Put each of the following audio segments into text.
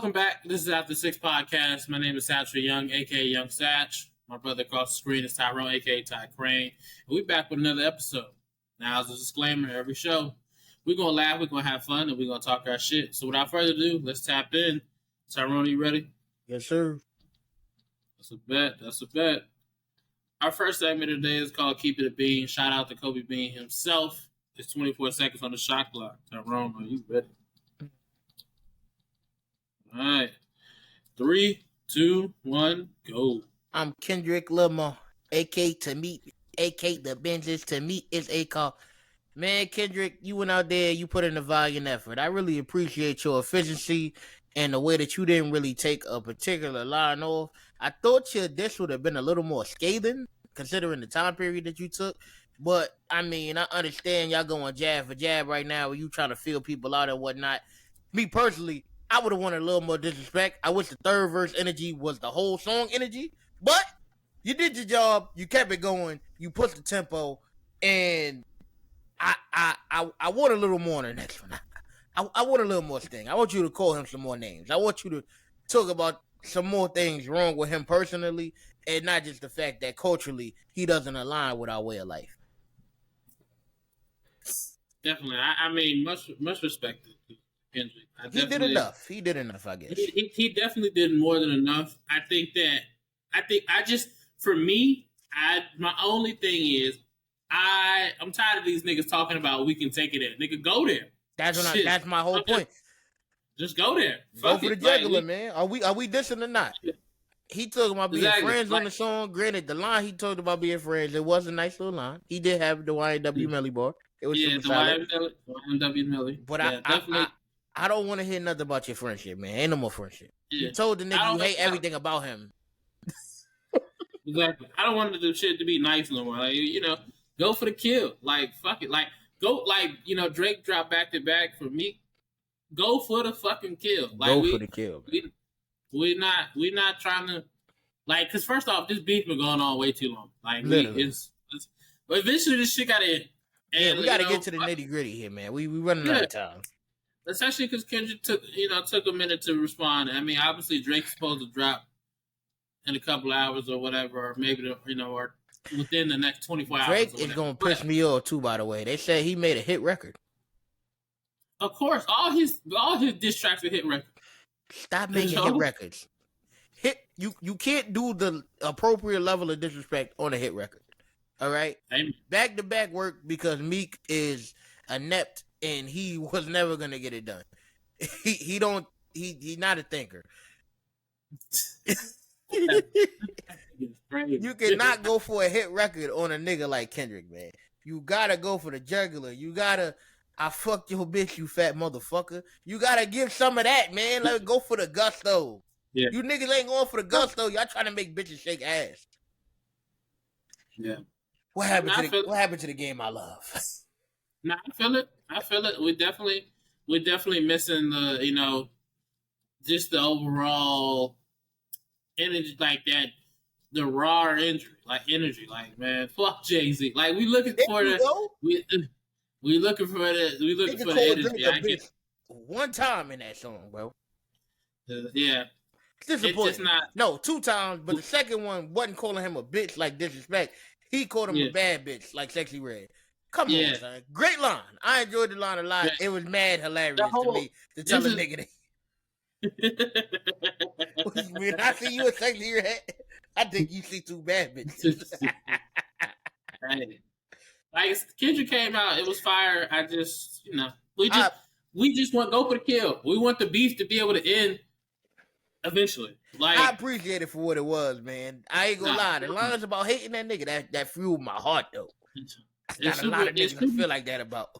Welcome back. This is After6thPodcast. My name is Satchel Young, aka Young Satch. My brother across the screen is Tyrone, aka Ty Crane. And we back with another episode. Now, as a disclaimer, every show, we're gonna laugh, we're gonna have fun, and we're gonna talk our shit. So without further ado, let's tap in. Tyrone, you ready? Yes, sir. That's a bet. That's a bet. Our first segment today is called Keep It a Bean. Shout out to Kobe Bean himself. It's 24 seconds on the shot clock. Tyrone, are you ready? All right. 3, 2, 1, go. I'm Kendrick Lamar, a.k. to meet, a.k. the Benjis to meet is a call. Man, Kendrick, you went out there, you put in a valiant effort. I really appreciate your efficiency and the way that you didn't really take a particular line off. I thought your diss would have been a little more scathing, considering the time period that you took. But, I mean, I understand y'all going jab for jab right now where you trying to feel people out and whatnot. Me personally, I would have wanted a little more disrespect. I wish the third verse energy was the whole song energy. But you did your job. You kept it going. You pushed the tempo. And I want a little more in the next one. I want a little more sting. I want you to call him some more names. I want you to talk about some more things wrong with him personally and not just the fact that culturally he doesn't align with our way of life. Definitely. I mean, much respect to Kendrick. He did enough. He did enough, I guess. He definitely did more than enough. For me, my only thing is, I'm tired of these niggas talking about we can take it there. Nigga, go there. That's my whole point. Just go there. Go for the juggler, man. Are we dissing or not? He talking about being friends on the song. Granted, the line he talked about being friends, it was a nice little line. He did have the YNW Melly bar. It was super solid. YNW Melly. But I don't want to hear nothing about your friendship, man. Ain't no more friendship. Yeah. You told the nigga you hate everything about him. Exactly. I don't want the shit to be nice no more. Like, go for the kill. Like, fuck it. Like, go, Drake dropped back to back for me. Go for the fucking kill. Like, for the kill. We're not trying to, like, because first off, this beef been going on way too long. Like, but eventually this shit got to end. And we got to get to the nitty gritty here, man. We running out of time. Especially because Kendrick took a minute to respond. I mean, obviously Drake's supposed to drop in a couple hours or whatever, or maybe or within the next 24 hours. Drake is gonna piss me off too. By the way, they say he made a hit record. Of course, all his diss tracks are hit records. Stop making hit records. You can't do the appropriate level of disrespect on a hit record. All right, back to back work because Meek is inept and he was never gonna get it done. He's not a thinker. You cannot go for a hit record on a nigga like Kendrick, man. You gotta go for the jugular. You gotta, I fucked your bitch, you fat motherfucker. You gotta give some of that, man. Let go for the gusto. Yeah. You niggas ain't going for the gusto. Y'all trying to make bitches shake ass. Yeah. What happened to the game I love? Nah, I feel it. We're definitely missing the, just the overall energy, like that, the raw energy, like, man, fuck Jay-Z. Like, we looking for the energy. I get one time in that song, bro. Yeah. It's disappointing. No, 2 times, but the second one wasn't calling him a bitch like disrespect. He called him a bad bitch like Sexy Red. Come on, son. Great line. I enjoyed the line a lot. Yeah. It was mad hilarious to me to tell a nigga that. When I see you a Sexy Red, I think you see 2 bad bitches. Right. Like, Kendrick came out, it was fire. I just, we just want to go for the kill. We want the beef to be able to end eventually. Like, I appreciate it for what it was, man. I ain't gonna lie. The lines about hating that nigga, that fueled my heart, though. Got a lot of niggas that feel like that about. I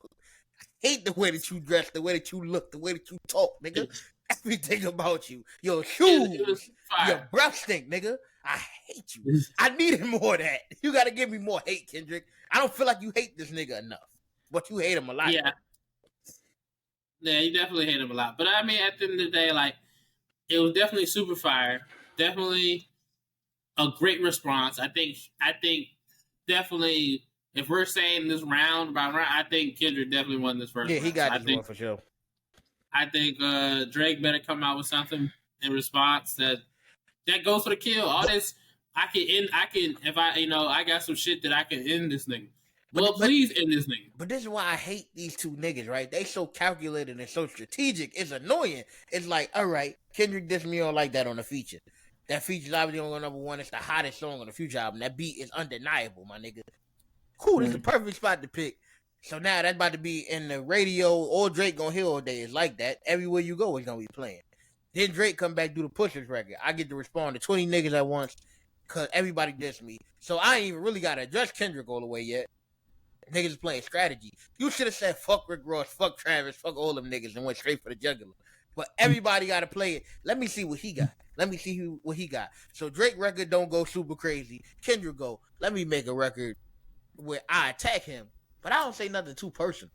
hate the way that you dress, the way that you look, the way that you talk, nigga. Everything about you. Your shoes, your breath stink, nigga. I hate you. I needed more of that. You gotta give me more hate, Kendrick. I don't feel like you hate this nigga enough. But you hate him a lot. Yeah. Yeah, you definitely hate him a lot. But I mean, at the end of the day, like, it was definitely super fire. Definitely a great response. I think definitely, if we're saying this round by round, I think Kendrick definitely won this first round. Yeah, he got this one for sure. I think Drake better come out with something in response that goes for the kill. All this, I can if I got some shit that I can end this nigga. Well, please end this nigga. But this is why I hate these two niggas, right? They so calculated and so strategic. It's annoying. It's like, all right, Kendrick dissed me on like that on the feature. That feature's obviously on number one. It's the hottest song on the Future album. That beat is undeniable, my nigga. Cool, this is the perfect spot to pick. So now that's about to be in the radio. Or Drake gonna hear all day. It's like that. Everywhere you go, it's gonna be playing. Then Drake come back do the Pushers record. I get to respond to 20 niggas at once because everybody dissed me. So I ain't even really got to address Kendrick all the way yet. Niggas is playing strategy. You should have said fuck Rick Ross, fuck Travis, fuck all them niggas and went straight for the jugular. But everybody got to play it. Let me see what he got. Let me see what he got. So Drake record don't go super crazy. Kendrick go, let me make a record where I attack him. But I don't say nothing too personal.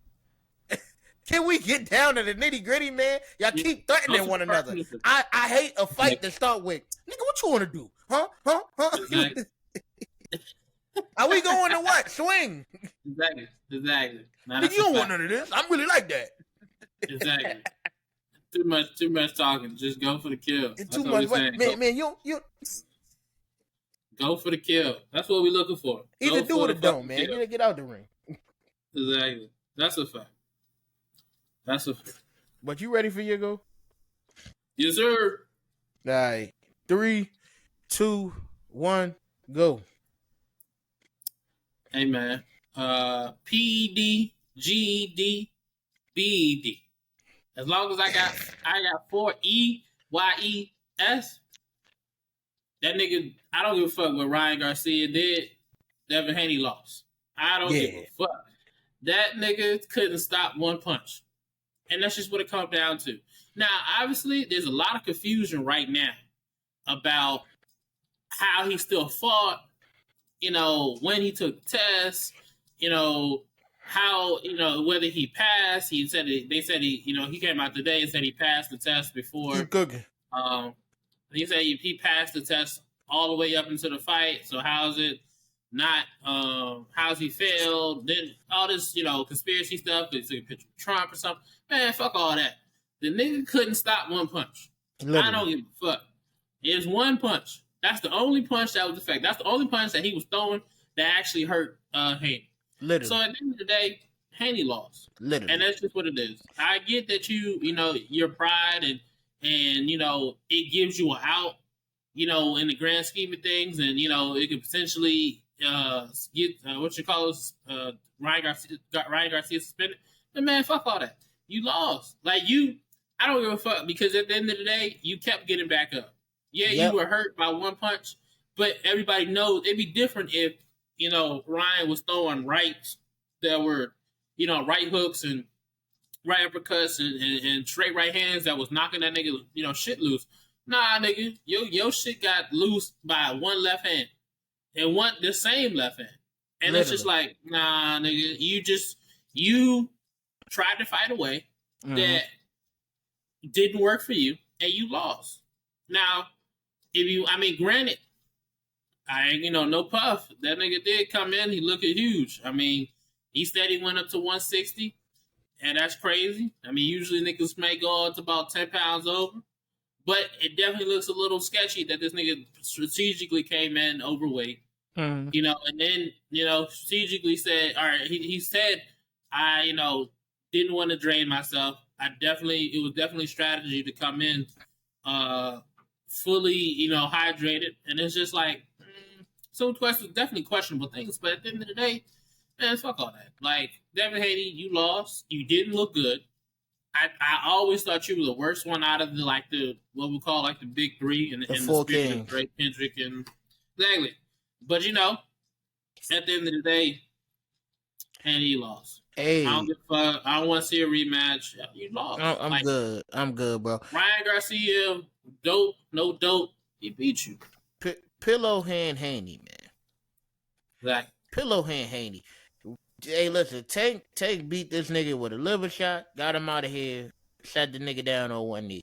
Can we get down to the nitty gritty, man? Y'all keep threatening one another. I hate a fight to start with. Nigga, what you want to do? Huh? Exactly. Are we going to what? Swing. Exactly. Nah, you don't want none of this. I'm really like that. Exactly. Too much talking. Just go for the kill. It's too much. Man, you go for the kill. That's what we're looking for. Either do it or don't, man. You gotta get out the ring. Exactly. That's a fact. But you ready for your go? Yes, sir. All right. 3, 2, 1, go. Hey, man. PED, GED, BED. As long as I got 4 EYES, that nigga, I don't give a fuck what Ryan Garcia did. Devin Haney lost. I don't give a fuck. That nigga couldn't stop one punch. And that's just what it comes down to. Now, obviously, there's a lot of confusion right now about how he still fought, when he took the test, how, whether he passed. They said he came out today and said he passed the test before. Keep cooking. He said he passed the test all the way up into the fight. So how's it not, how's he failed? Then all this, conspiracy stuff. They took a picture of Trump or something. Man, fuck all that. The nigga couldn't stop one punch. Literally. I don't give a fuck. It was one punch. That's the only punch that was effective. That's the only punch that he was throwing that actually hurt Haney. Literally. So at the end of the day, Haney lost. Literally. And that's just what it is. I get that your pride and it gives you an out, in the grand scheme of things, and it could potentially get Ryan Garcia suspended. But man, fuck all that. You lost. I don't give a fuck, because at the end of the day, you kept getting back up. Yeah, You were hurt by one punch, but everybody knows it'd be different if, Ryan was throwing rights that were, right hooks and right uppercuts and straight right hands that was knocking that nigga, shit loose. Nah, nigga, your shit got loose by one left hand and the same left hand. And Literally. It's just like, nah, nigga, you tried to fight away that didn't work for you and you lost. Now, granted, no puff. That nigga did come in. He looked huge. He said he went up to 160, and that's crazy. Usually niggas may go up to about 10 pounds over, but it definitely looks a little sketchy that this nigga strategically came in overweight. And then, strategically said, all right, he said, I, didn't want to drain myself. It was definitely strategy to come in, fully, hydrated. And it's just like, some questions, definitely questionable things. But at the end of the day, man, fuck all that. Like, Devin Haney, you lost. You didn't look good. I always thought you were the worst one out of what we call the big three in the spirit of Drake, Kendrick, and exactly. But at the end of the day, Haney lost. Hey, I don't give a fuck. I don't want to see a rematch. You lost. I'm good. I'm good, bro. Ryan Garcia, dope, no dope. He beat you. Pillow hand Haney, man. Exactly. Pillow hand Haney. Hey, listen, Tank beat this nigga with a liver shot, got him out of here, sat the nigga down on one knee.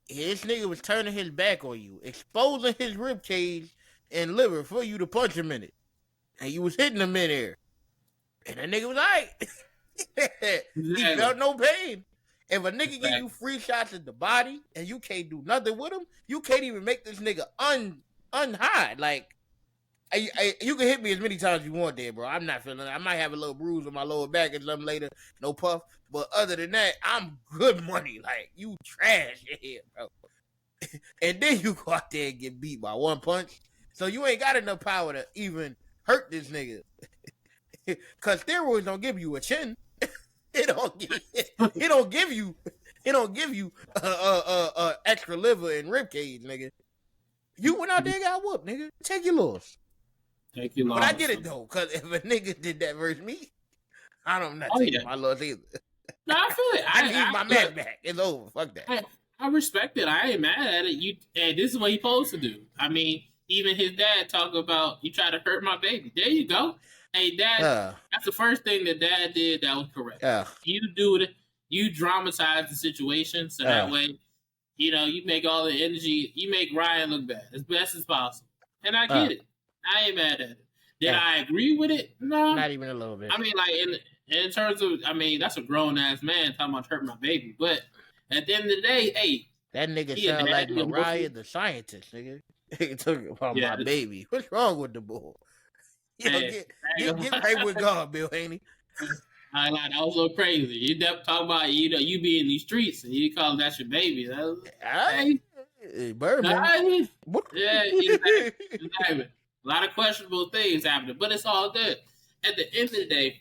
This nigga was turning his back on you, exposing his rib cage and liver for you to punch him in it. And you was hitting him in there. And that nigga was all right. He felt no pain. If a nigga give you free shots at the body and you can't do nothing with him, you can't even make this nigga unhide. Like, you can hit me as many times as you want there, bro. I'm not feeling it. I might have a little bruise on my lower back or something later. No puff. But other than that, I'm good money. Like, you trash here, bro. And then you go out there and get beat by one punch. So you ain't got enough power to even hurt this nigga. Cause steroids don't give you a chin. It don't give you extra liver and rib cage, nigga. You went out there and got whooped, nigga. Take your loss. But I get it though, cause if a nigga did that versus me, I'm not taking my loss either. No, I feel it. I need my match back. It's over. Fuck that. I respect it. I ain't mad at it. Hey, this is what he's supposed to do. I mean, even his dad talk about you try to hurt my baby. There you go. Hey, Dad, that's the first thing that Dad did that was correct. You do it. You dramatize the situation so that way, you make all the energy. You make Ryan look bad as best as possible. And I get it. I ain't mad at it. Did I agree with it? No. Not even a little bit. I mean, like, in terms of, that's a grown-ass man talking about hurting my baby. But at the end of the day, hey. That nigga sound like Mariah the Scientist, nigga. He took about my baby. What's wrong with the bull? Get right with God, Bill Haney. That was so crazy. You talk about you be in these streets and you call that your baby. Birdman. Yeah, exactly. A lot of questionable things happening, but it's all good. At the end of the day,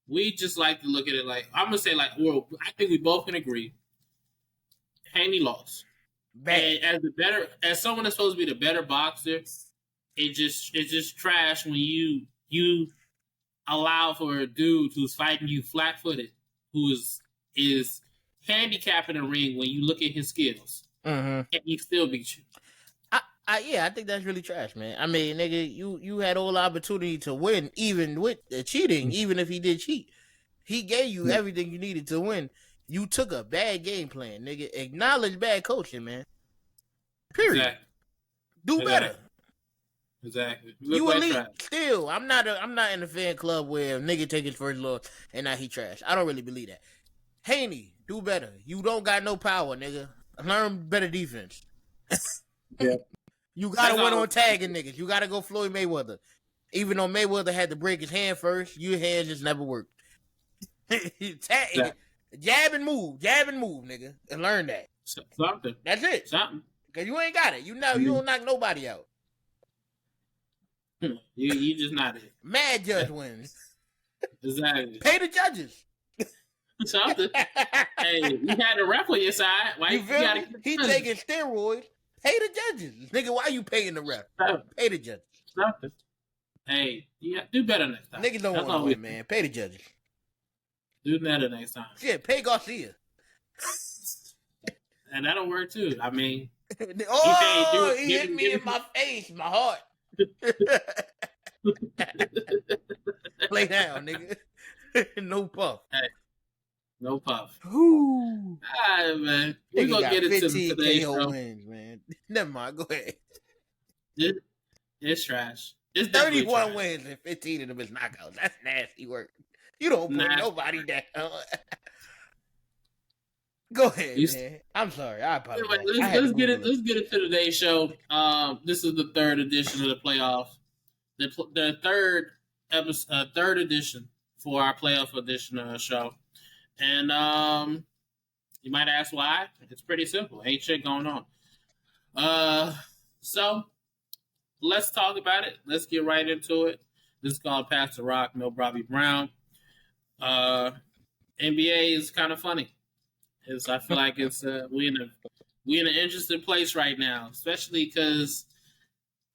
we just like to look at it like I'm gonna say I think we both can agree. Haney lost. Bad. And as someone that's supposed to be the better boxer, it's just trash when you allow for a dude who's fighting you flat-footed, who is handicapped in the ring when you look at his skills, and he still beat you. I think that's really trash, man. I mean, nigga, you had all opportunity to win, even with the cheating, even if he did cheat. He gave you everything you needed to win. You took a bad game plan, nigga. Acknowledge bad coaching, man. Period. Exactly. Do better. Exactly. You elite trash. Still. I'm not in the fan club where a nigga take his first loss and now he trash. I don't really believe that. Haney, do better. You don't got no power, nigga. Learn better defense. Yeah. You gotta win on tagging niggas. You gotta go Floyd Mayweather. Even though Mayweather had to break his hand first, your hand just never worked. Jab and move, nigga, and learn that. Something. That's it. Something. Cause you ain't got it. You don't knock nobody out. You just not it. Mad judge wins. Exactly. Pay the judges. Something. Hey, you had a ref on your side. Why you gotta he taking steroids. Pay the judges. Nigga, why you paying the ref? Pay the judges. Something. Hey, do better next time. Niggas don't want to win, man. Pay the judges. Do better next time. Shit, pay Garcia. And that'll work too. I mean, he hit me in my face, my heart. Lay down, nigga. No puff. Hey, no puff. Ooh. All right, man. We're going to get into today's show. Wins, man. Never mind. Go ahead. It's trash. It's 31 trash. wins and 15 of them is knockouts. That's nasty work. You don't put nobody down. Go ahead, man. I'm sorry. I apologize. Anyway, let's get into today's show. This is the third edition of the playoff. The third episode, third edition for our playoff edition of the show. And you might ask why. It's pretty simple. Ain't shit going on. So let's talk about it. Let's get right into it. This is called Pass the Rock, no Bobby Brown. NBA is kind of funny. I feel like it's we in an interesting place right now, especially because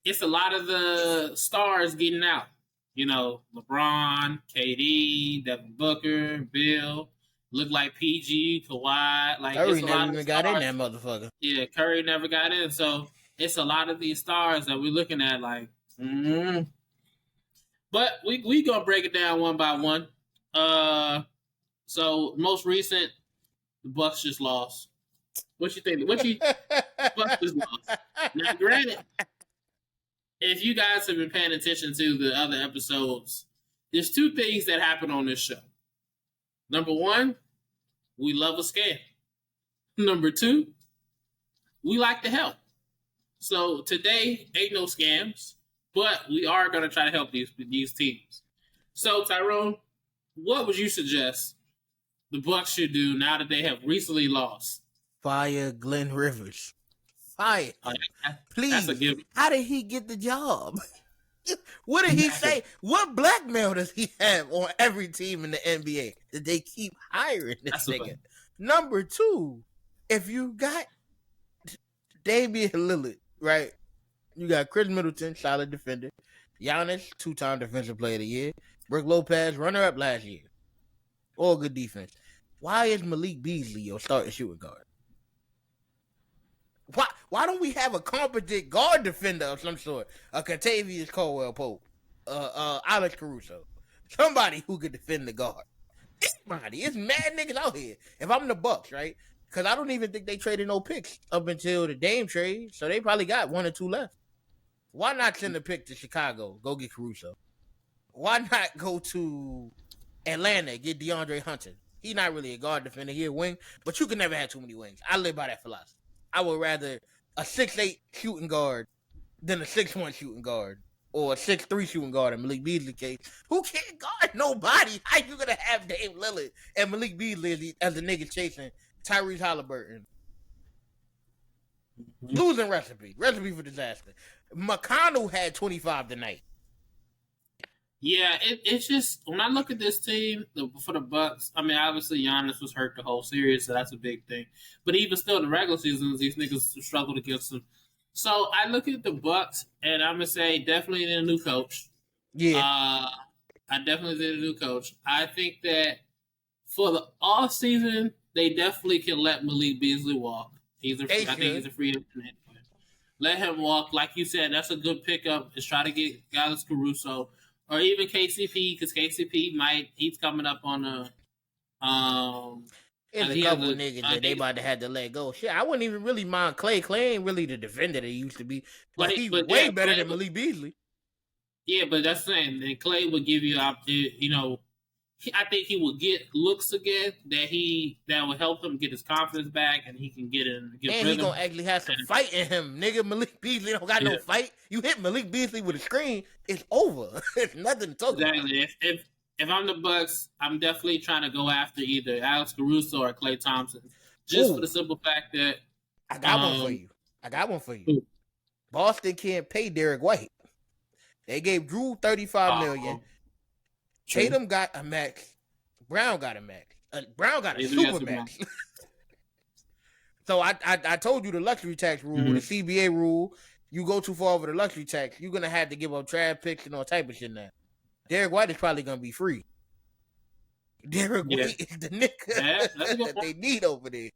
it's a lot of the stars getting out. You know, LeBron, KD, Devin Booker, Bill, look like PG, Kawhi. Like Curry never even got in that motherfucker. Yeah, Curry never got in. So it's a lot of these stars that we're looking at like. But we gonna break it down one by one. So most recent, the Bucks just lost. What you think? Bucks just lost. Now, granted, if you guys have been paying attention to the other episodes, there's two things that happen on this show. Number one, we love a scam. Number two, we like to help. So today ain't no scams, but we are going to try to help these teams. So Tyrone, what would you suggest the Bucks should do now that they have recently lost? Fire Glenn Rivers. Fire. Please. That's a given. How did he get the job? What did he say? What blackmail does he have on every team in the NBA that they keep hiring this nigga? Number two, if you got Damian Lillard, right? You got Chris Middleton, solid defender. Giannis, 2-time defensive player of the year. Brook Lopez, runner-up last year. All good defense. Why is Malik Beasley your starting shooting guard? Why don't we have a competent guard defender of some sort? A Contavious Caldwell Pope, Alex Caruso, somebody who could defend the guard. Anybody, it's mad niggas out here. If I'm the Bucks, right? Because I don't even think they traded no picks up until the Dame trade, so they probably got 1 or 2 left. Why not send a pick to Chicago? Go get Caruso. Why not go to Atlanta, get DeAndre Hunter? He's not really a guard defender. He's a wing, but you can never have too many wings. I live by that philosophy. I would rather a 6'8" shooting guard than a 6'1" shooting guard or a 6'3" shooting guard in Malik Beasley case. Who can't guard nobody? How you gonna have Dame Lillard and Malik Beasley as the nigga chasing Tyrese Halliburton? Mm-hmm. Losing recipe for disaster. McConnell had 25 tonight. Yeah, it's just when I look at this team for the Bucks. I mean, obviously Giannis was hurt the whole series, so that's a big thing. But even still, in the regular seasons, these niggas struggled against them. So I look at the Bucks, and I'm gonna say definitely need a new coach. Yeah, I definitely need a new coach. I think that for the off season, they definitely can let Malik Beasley walk. I think he's a free agent. Let him walk, like you said. That's a good pickup. Is try to get Alex Caruso. Or even KCP, because KCP he's coming up on a. There's a couple of niggas that they about to have to let go. Shit, I wouldn't even really mind Clay. Clay ain't really the defender that he used to be. But he's way better than Malik Beasley. Yeah, but that's the thing. And Clay would give you, I think he will get looks again that will help him get his confidence back, and he can get in. And he gonna actually have some fight in him, nigga. Malik Beasley don't got no fight. You hit Malik Beasley with a screen, it's over. It's nothing to talk about. Exactly. If I'm the Bucks, I'm definitely trying to go after either Alex Caruso or Klay Thompson, just for the simple fact that I got one for you. Boston can't pay Derek White. They gave Drew $35 million. Tatum got a max. Brown got a max. Brown got a super max. So I told you the luxury tax rule, the CBA rule. You go too far over the luxury tax, you're gonna have to give up draft picks and all type of shit now. Derek White is probably gonna be free. Derek White is the nigga that they need over there.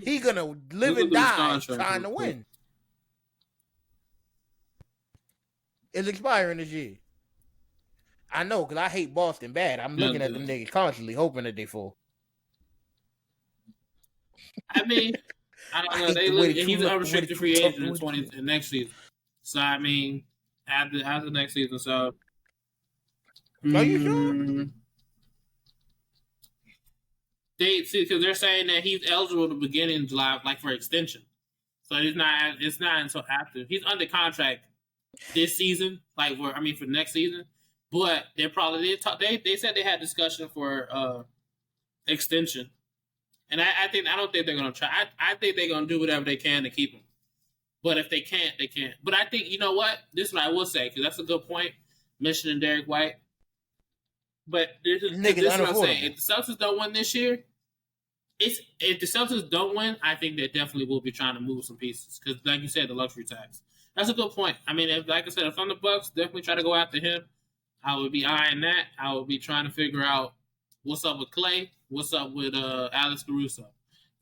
He gonna live and die trying to win. It's expiring this year. I know, because I hate Boston bad. I'm looking at them niggas constantly, hoping that they fall. I mean, I don't know. He's an unrestricted free agent in next season. So, I mean, after next season. So, are you sure? Because they're saying that he's eligible to begin in July, like for extension. So it's not until after he's under contract this season, for next season. But they probably they said they had discussion for extension, and I don't think they're gonna try. I think they're gonna do whatever they can to keep him. But if they can't, they can't. But I think you know what? This is what I will say because that's a good point. Mentioning Derek White, but this is what I'm saying. If the Celtics don't win this year, if the Celtics don't win, I think they definitely will be trying to move some pieces because, like you said, the luxury tax. That's a good point. I mean, if I'm the Bucks, definitely try to go after him. I would be eyeing that. I would be trying to figure out what's up with Clay, what's up with Alex Caruso.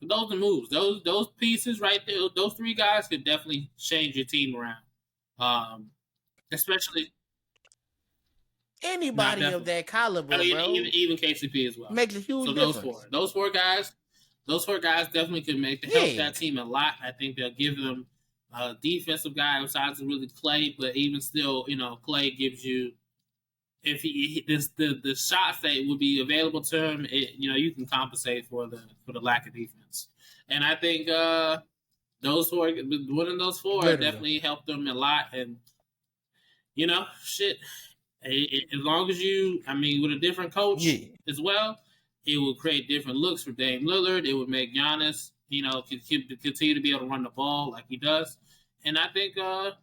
But those are moves. Those pieces right there, those three guys could definitely change your team around. Especially anybody of that caliber, bro. Even KCP as well. Makes a huge difference. Those four guys definitely could help that team a lot. I think they'll give them a defensive guy besides really Clay, but even still, Clay gives you. If the shots that would be available to him, you can compensate for the lack of defense. And I think those four, winning those four, definitely helped them a lot. And shit. As long as with a different coach as well, it will create different looks for Dame Lillard. It would make Giannis, continue to be able to run the ball like he does. And I think it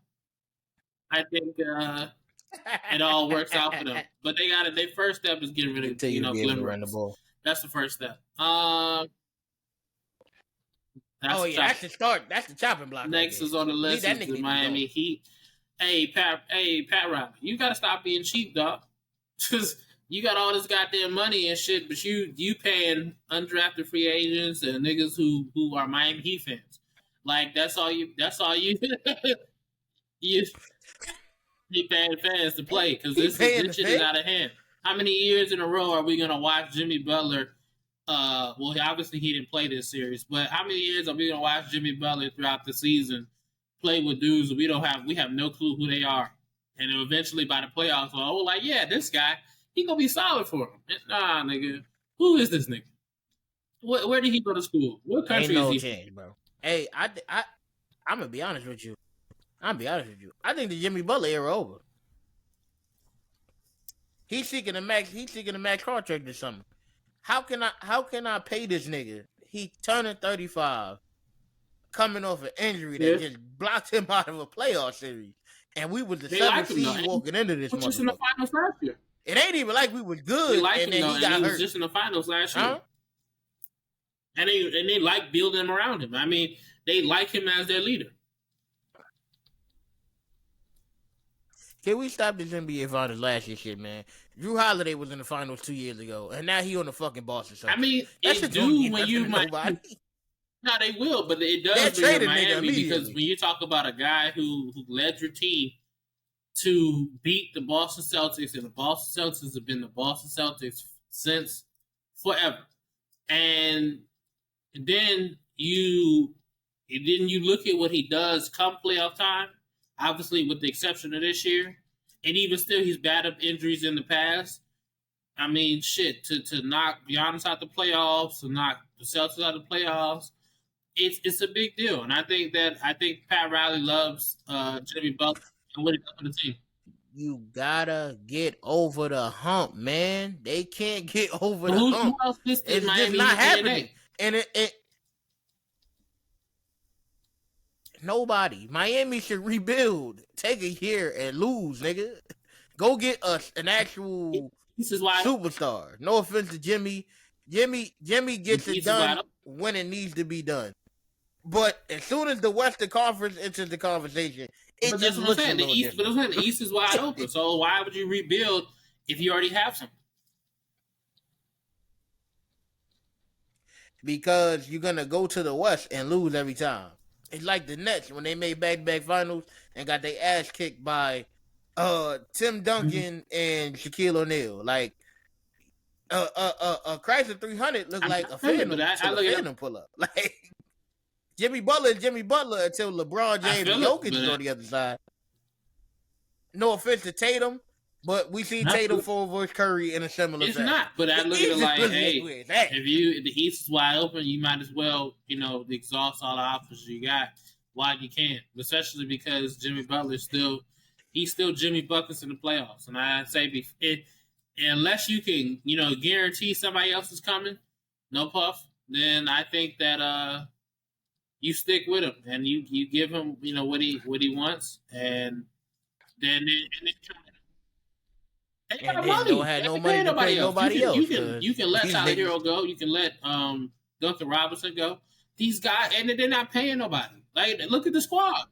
all works out for them. But their first step is getting rid of Glimmer. That's the first step. That's the start. That's the chopping block. Next is on the list is the Miami Heat. Hey, Pat Riley, you gotta stop being cheap, dog. Because you got all this goddamn money and shit, but you paying undrafted free agents and niggas who are Miami Heat fans. Like that's all you you paying fans to play because this shit is out of hand. How many years in a row are we gonna watch Jimmy Butler? Well, obviously he didn't play this series, but how many years are we gonna watch Jimmy Butler throughout the season play with dudes we have no clue who they are, and then eventually by the playoffs, this guy, he gonna be solid for him. Nah, nigga, who is this nigga? Where did he go to school? What country is he? Change, bro. Hey, I'm gonna be honest with you. I think the Jimmy Butler era over. He's seeking a max contract or something. How can I pay this nigga? He turning 35. Coming off an injury that just blocked him out of a playoff series. And we was the 7th seed walking into this month. Just in the finals last year. It ain't even like we was good and then he got hurt. Was just in the finals last year. And they like building him around him. I mean, they like him as their leader. Can we stop this NBA Finals last year shit, man? Drew Holiday was in the finals 2 years ago, and now he on the fucking Boston Celtics. I mean, it's due when you might... No, they will, but it does in Miami because when you talk about a guy who led your team to beat the Boston Celtics, and the Boston Celtics have been the Boston Celtics since forever, and then you look at what he does come playoff time. Obviously, with the exception of this year, and even still, he's bad up injuries in the past. I mean, shit, to knock Giannis out the playoffs, to knock the Celtics out the playoffs. It's a big deal, and I think Pat Riley loves Jimmy Butler and what he does for the team. You gotta get over the hump, man. They can't get over the hump. Who else it's just not happening, and it nobody. Miami should rebuild. Take a year and lose, nigga. Go get us an actual superstar. No offense to Jimmy. Jimmy gets it done when it needs to be done. But as soon as the Western Conference enters the conversation, it just looks a little different. The East is wide open. So why would you rebuild if you already have something? Because you're gonna go to the West and lose every time. It's like the Nets when they made back-to-back finals and got their ass kicked by Tim Duncan and Shaquille O'Neal. Like a Chrysler 300 looked like a Phantom pull up. Like Jimmy Butler until LeBron James and Jokic is on the other side. No offense to Tatum, but we see Tatum versus Curry in a similar fashion. It's not, but I look at it like, hey, if the East is wide open, you might as well, exhaust all the options you got while you can. Especially because Jimmy Butler he's still Jimmy Buckets in the playoffs. And I say, unless you can, guarantee somebody else is coming, no puff, then I think that you stick with him and you give him, what he wants, and then they got money. Don't have no money to pay nobody else. You can let Tyler Hero go. You can let Duncan Robinson go. These guys, and they're not paying nobody. Like, look at the squad.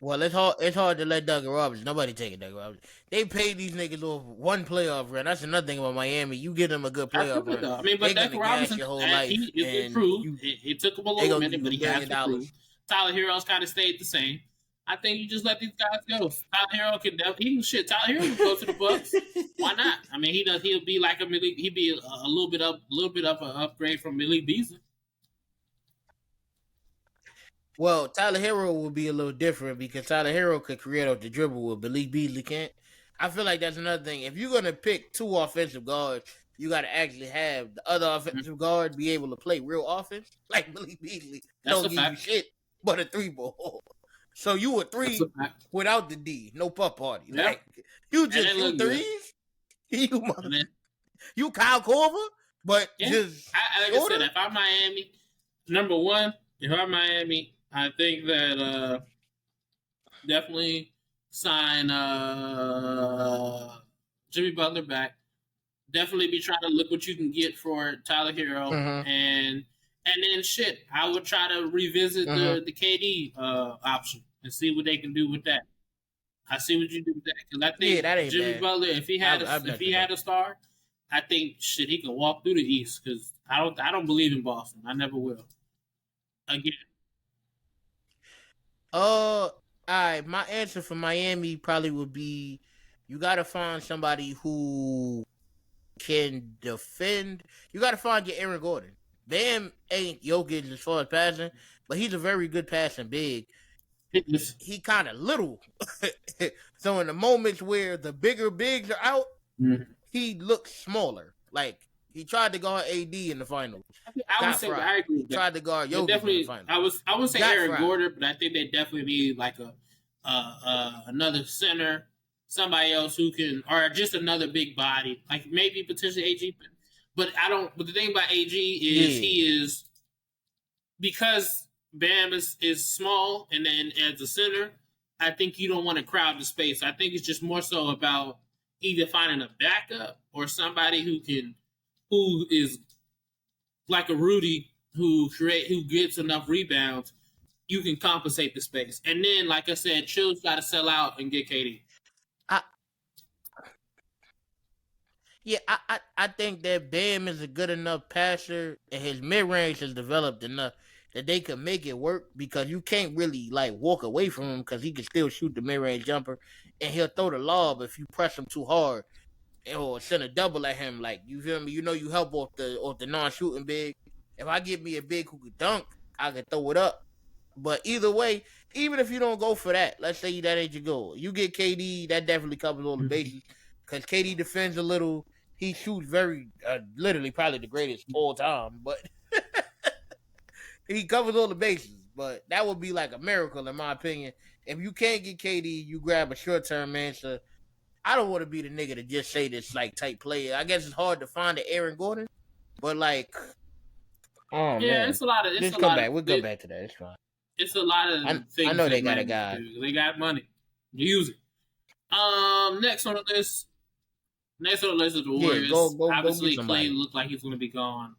Well, it's hard to let Duncan Robinson. Nobody taking Duncan Robinson. They paid these niggas off one playoff run. That's another thing about Miami. You get them a good playoff run. I mean, but Duncan Robinson, he improved. It took him a little minute, but he has to improve. Tyler Hero's kind of stayed the same. I think you just let these guys go. Tyler Hero Tyler Hero can go to the Bucks. Why not? I mean, he'll be like he'd be a little bit of an upgrade from Malik Beasley. Well, Tyler Hero will be a little different because Tyler Hero could create off the dribble where Malik Beasley can't. I feel like that's another thing. If you're gonna pick two offensive guards you got to actually have the other offensive guard be able to play real offense. Like Malik Beasley don't give you shit but a 3 ball. So you a 3 without the D, no puff party. Yeah. Like you just shoot threes. You Kyle Korver, but just like I said, if I'm Miami, number one, if I'm Miami, I think that definitely sign Jimmy Butler back. Definitely be trying to look what you can get for Tyler Hero, and then shit. I would try to revisit the KD option and see what they can do with that. I see what you do with that because I think Jimmy Butler, if he had a star, I think shit he can walk through the East because I don't believe in Boston. I never will. Again. All right. My answer for Miami probably would be you got to find somebody who can defend. You got to find your Aaron Gordon. Bam ain't Jokic as far as passing, but he's a very good passing big. He kind of little. So in the moments where the bigger bigs are out, he looks smaller. Like he tried to guard AD in the finals. I would say I agree with that. Tried to guard Jokic in the finals. I would say Aaron Gordon, but I think they definitely need like another center, somebody else who can, or just another big body, like maybe potentially AG. But I don't. But the thing about AG is he is, because Bam is small, and then as a center, I think you don't want to crowd the space. I think it's just more so about either finding a backup or somebody who is like a Rudy who gets enough rebounds. You can compensate the space, and then like I said, Chill's got to sell out and get KD. I think that Bam is a good enough passer, and his mid range has developed enough that they can make it work, because you can't really like walk away from him because he can still shoot the mid range jumper, and he'll throw the lob if you press him too hard or send a double at him. Like, you feel me? You know, you help off the non shooting big. If I get me a big who can dunk, I can throw it up. But either way, even if you don't go for that, let's say that ain't your goal, you get KD, that definitely covers all the bases, because KD defends a little. He shoots very, literally probably the greatest all time, but he covers all the bases. But that would be like a miracle, in my opinion. If you can't get KD, you grab a short-term answer. I don't want to be the nigga to just say this like type player. I guess it's hard to find the Aaron Gordon, but like, oh yeah, man, it's a lot of. We'll go back to that. It's fine. It's a lot of things. I know they got a guy. They got money. Use it. Next on the list. Next on the list is the Warriors. Obviously, Clay looks like he's going to be gone.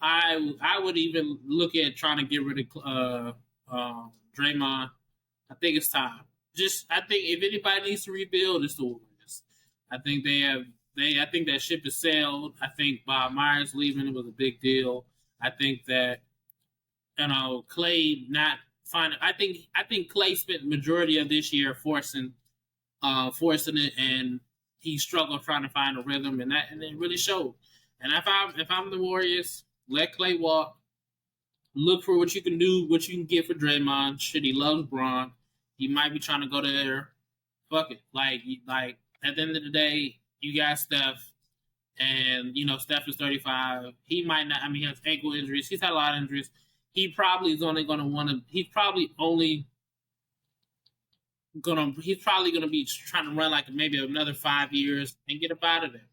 I would even look at trying to get rid of Draymond. I think it's time. I think if anybody needs to rebuild, it's the Warriors. I think I think that ship has sailed. I think Bob Myers leaving, it was a big deal. I think that Clay not finding. I think Clay spent majority of this year forcing it, and he struggled trying to find a rhythm, and it really showed. And if I'm the Warriors, let Clay walk. Look for what you can do, what you can get for Draymond. Shit, he loves Braun. He might be trying to go there. Fuck it. Like at the end of the day, you got Steph, and Steph is 35. He might not. I mean, he has ankle injuries. He's had a lot of injuries. He probably is only going to want to. He's probably going to be trying to run like maybe another 5 years and get up out of there,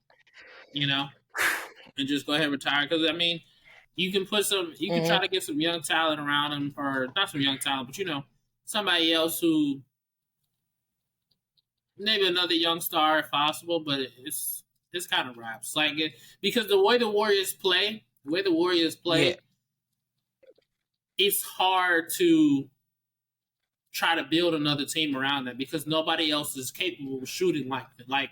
and just go ahead and retire. Because I mean, you can put you can try to get some young talent around him, or not some young talent, but somebody else who maybe another young star if possible. But it's kind of wraps because the way the Warriors play, it's hard to try to build another team around them because nobody else is capable of shooting like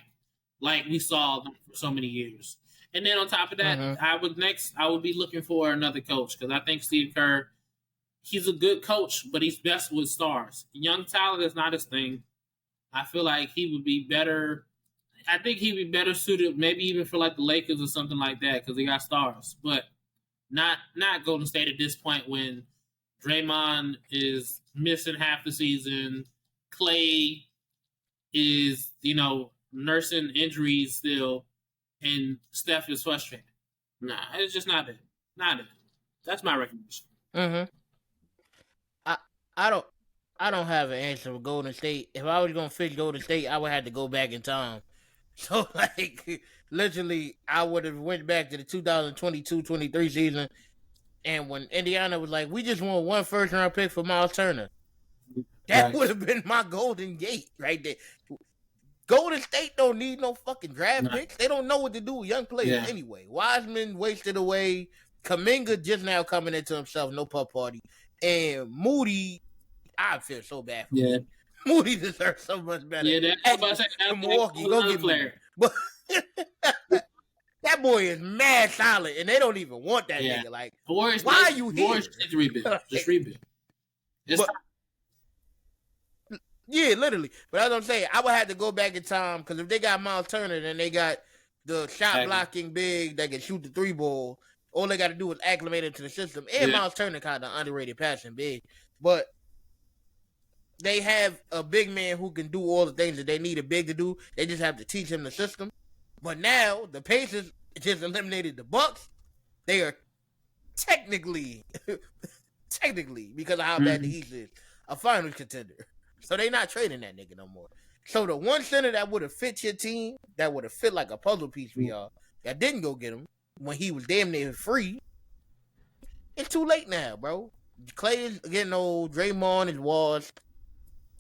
we saw them for so many years. And then on top of that, I would be looking for another coach, because I think Steve Kerr, he's a good coach, but he's best with stars. Young talent is not his thing. I feel like he would be better. I think he'd be better suited, maybe even for like the Lakers or something like that, because they got stars. But not Golden State at this point when Draymond is missing half the season. Clay is, nursing injuries still. and Steph is frustrated. Nah, it's just not it. Not it. That's my recommendation. Mm-hmm. I don't I don't have an answer for Golden State. If I was gonna fix Golden State, I would have to go back in time. So like literally I would have went back to the 2022-23 season, and when Indiana was like, we just want one first round pick for Miles Turner. That would have been my golden gate right there. Golden State don't need no fucking draft picks. They don't know what to do with young players anyway. Wiseman wasted away. Kuminga just now coming into himself, no pup party. And Moody, I feel so bad for Moody. Moody deserves so much better. Yeah, that's Milwaukee, go get player. But that boy is mad solid, and they don't even want that nigga. Like, why are you here? Just rebuild. Just rebuild. Yeah, literally. But as I'm saying, I would have to go back in time, because if they got Miles Turner, then they got the shot blocking big that can shoot the three ball. All they got to do is acclimate into the system. And Miles Turner kind of underrated passing big. But they have a big man who can do all the things that they need a big to do. They just have to teach him the system. But now the Pacers just eliminated the Bucks. They are technically, because of how bad the East is, a finals contender. So they not trading that nigga no more. So the one center that would have fit your team, that would have fit like a puzzle piece for y'all, that didn't go get him when he was damn near free, it's too late now, bro. Clay is getting old. Draymond is washed.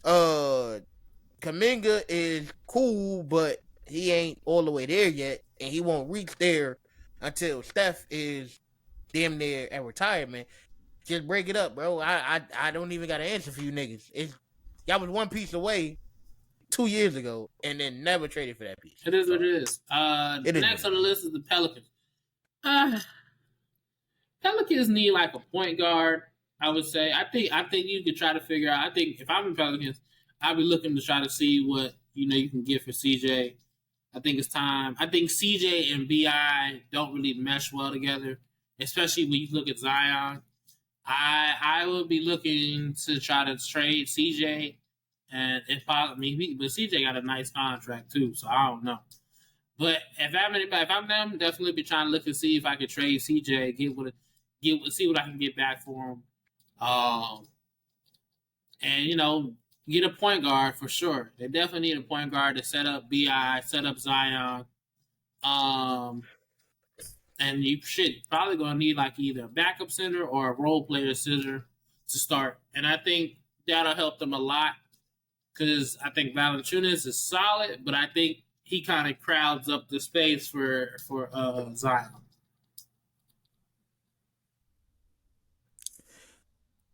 Kuminga is cool, but he ain't all the way there yet, and he won't reach there until Steph is damn near at retirement. Just break it up, bro. I don't even got an answer for you niggas. Y'all was one piece away 2 years ago, and then never traded for that piece. It is what it is. Next on the list is the Pelicans. Pelicans need like a point guard, I would say. I think you could try to figure out. I think if I'm in Pelicans, I'd be looking to try to see what you can get for CJ. I think it's time. I think CJ and BI don't really mesh well together, especially when you look at Zion. I would be looking to try to trade CJ, and if possible, but CJ got a nice contract too, so I don't know. But if I'm them, definitely be trying to look and see if I could trade CJ, see what I can get back for him, and get a point guard for sure. They definitely need a point guard to set up BI, set up Zion, and you probably gonna need like either a backup center or a role player center to start. And I think that'll help them a lot, because I think Valanciunas is solid, but I think he kind of crowds up the space for Zion.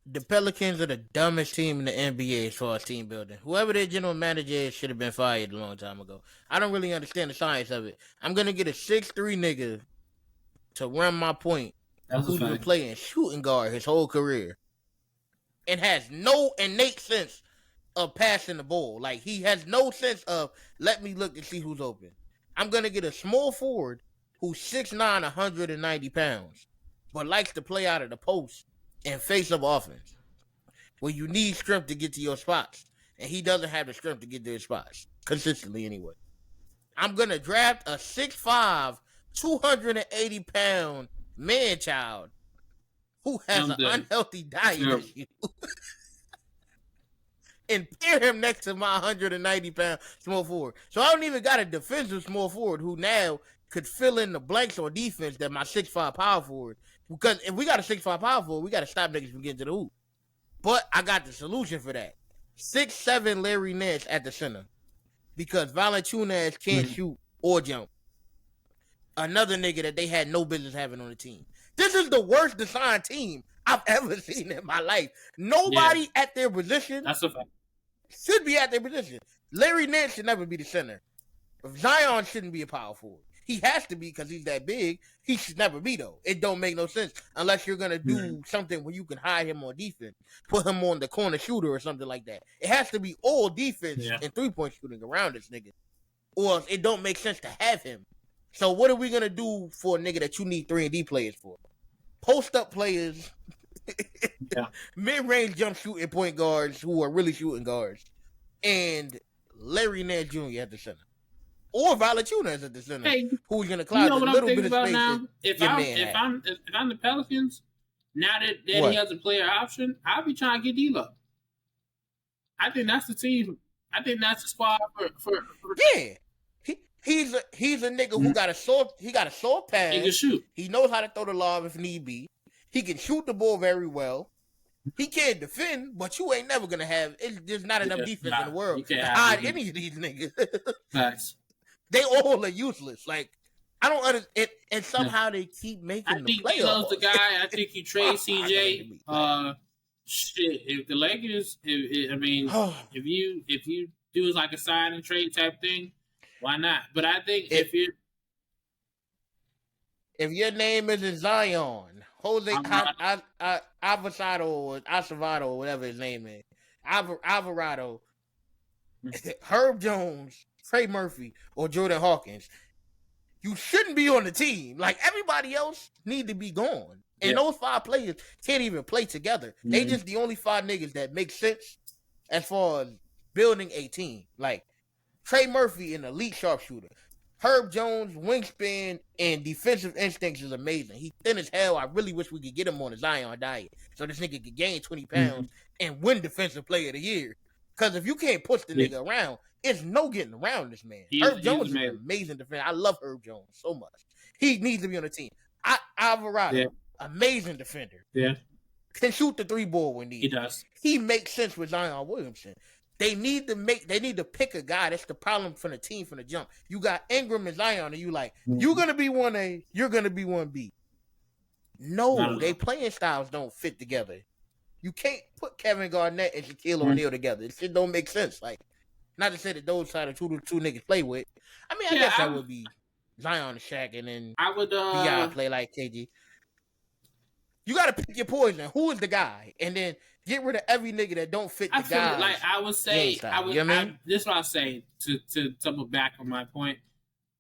The Pelicans are the dumbest team in the NBA as far as team building. Whoever their general manager is should have been fired a long time ago. I don't really understand the science of it. I'm gonna get a 6'3" nigga to run my point, who's been playing shooting guard his whole career and has no innate sense of passing the ball. Like, he has no sense of, let me look and see who's open. I'm going to get a small forward who's 6'9", 190 pounds, but likes to play out of the post and face up offense, where you need strength to get to your spots, and he doesn't have the strength to get to his spots, consistently anyway. I'm going to draft a 6'5", 280-pound man-child who has an unhealthy diet issue and pair him next to my 190-pound small forward. So I don't even got a defensive small forward who now could fill in the blanks on defense that my 6'5" power forward. Because if we got a 6'5" power forward, we got to stop niggas from getting to the hoop. But I got the solution for that. 6'7" Larry Nance at the center. Because Valanciunas can't shoot or jump. Another nigga that they had no business having on the team. This is the worst designed team I've ever seen in my life. Nobody at their position should be at their position. Larry Nance should never be the center. Zion shouldn't be a power forward. He has to be because he's that big. He should never be, though. It don't make no sense unless you're going to do something where you can hide him on defense. Put him on the corner shooter or something like that. It has to be all defense and three-point shooting around this nigga. Or it don't make sense to have him. So what are we going to do for a nigga that you need 3-and-D players for? Post-up players, mid-range jump shooting point guards who are really shooting guards, and Larry Nance Jr. at the center. or Valanciunas at the center, Hey, who's going to you cloud know the what I'm little bit thinking of about space now? that If your I'm man if has. I'm the Pelicans, now that he What? has a player option, I'll be trying to get D'Lo. I think that's the team. I think that's the squad for Yeah. He's a nigga who got a soft he can pass. shoot. He knows how to throw the lob if need be. He can shoot the ball very well. He can't defend, but you ain't never gonna have. There's not enough defense in the world You can't to have hide it. any of these niggas. Facts. They all are useless. Like I don't understand, and somehow they keep making I the think playoffs. D'Lo's the guy. I think you trade CJ. Like, Shit. If the Lakers, if you do like a sign and trade type thing, why not? But I think if your name isn't Zion, Jose Avocado or Acevedo or whatever his name is, Alvarado, Herb Jones, Trey Murphy, or Jordan Hawkins, you shouldn't be on the team. Like everybody else need to be gone. And those 5 players can't even play together. Mm-hmm. They just the only 5 niggas that make sense as far as building a team. Like Trey Murphy, an elite sharpshooter. Herb Jones, wingspan, and defensive instincts is amazing. He's thin as hell. I really wish we could get him on a Zion diet so this nigga could gain 20 pounds and win Defensive Player of the Year. Because if you can't push the nigga around, it's no getting around this man. Herb Jones is an amazing defender. I love Herb Jones so much. He needs to be on the team. Alvarado, amazing defender. Yeah. Can shoot the 3-ball when needed. He does. He makes sense with Zion Williamson. They need to pick a guy. That's the problem for the team from the jump. You got Ingram and Zion, and you like, you're gonna be 1A, you're gonna be 1B. No, they playing styles don't fit together. You can't put Kevin Garnett and Shaquille O'Neal together. It shit don't make sense. Like, not to say that those are the two niggas play with. I mean, I guess that would be Zion and Shaq, and then I would B.I. play like KG. You got to pick your poison. Who is the guy? And then get rid of every nigga that don't fit the guy. Like I would say, this is what I say to double back on my point.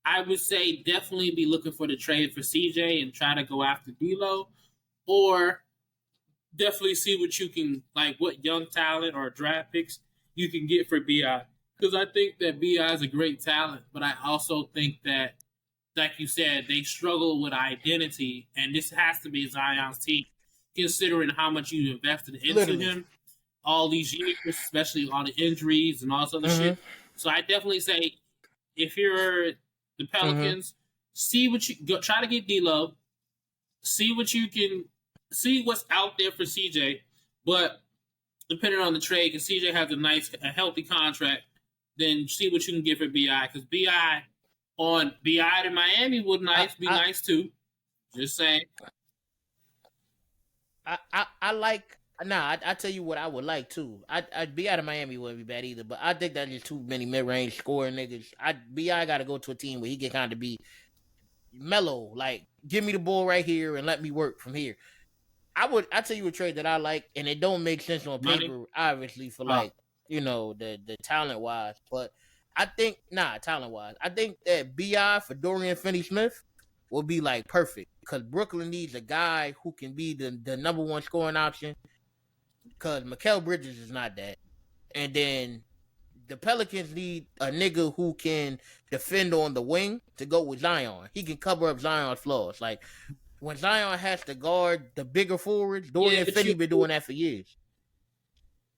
I would say definitely be looking for the trade for CJ and try to go after D'Lo, or definitely see what you can, like what young talent or draft picks you can get for B.I. Because I think that B.I. is a great talent, but I also think that, like you said, they struggle with identity, and this has to be Zion's team, considering how much you invested into him all these years, especially all the injuries and all this other shit. So I definitely say, if you're the Pelicans, see what you go, try to get D'Lo, see what you can, see what's out there for CJ, but depending on the trade, because CJ has a healthy contract, then see what you can get for B.I. Because B.I. to Miami would be nice too. Just saying. I tell you what I would like too. I'd B.I. to Miami wouldn't be bad either, but I think that's just too many mid-range scoring niggas. B.I. got to go to a team where he can kind of be mellow, like give me the ball right here and let me work from here. I tell you a trade that I like, and it don't make sense on paper, obviously, for the talent wise, but I think talent wise, I think that B.I. for Dorian Finney-Smith will be like perfect, because Brooklyn needs a guy who can be the number one scoring option, because Mikal Bridges is not that, and then the Pelicans need a nigga who can defend on the wing to go with Zion. He can cover up Zion's flaws. Like, when Zion has to guard the bigger forwards, Dorian Finney been doing that for years.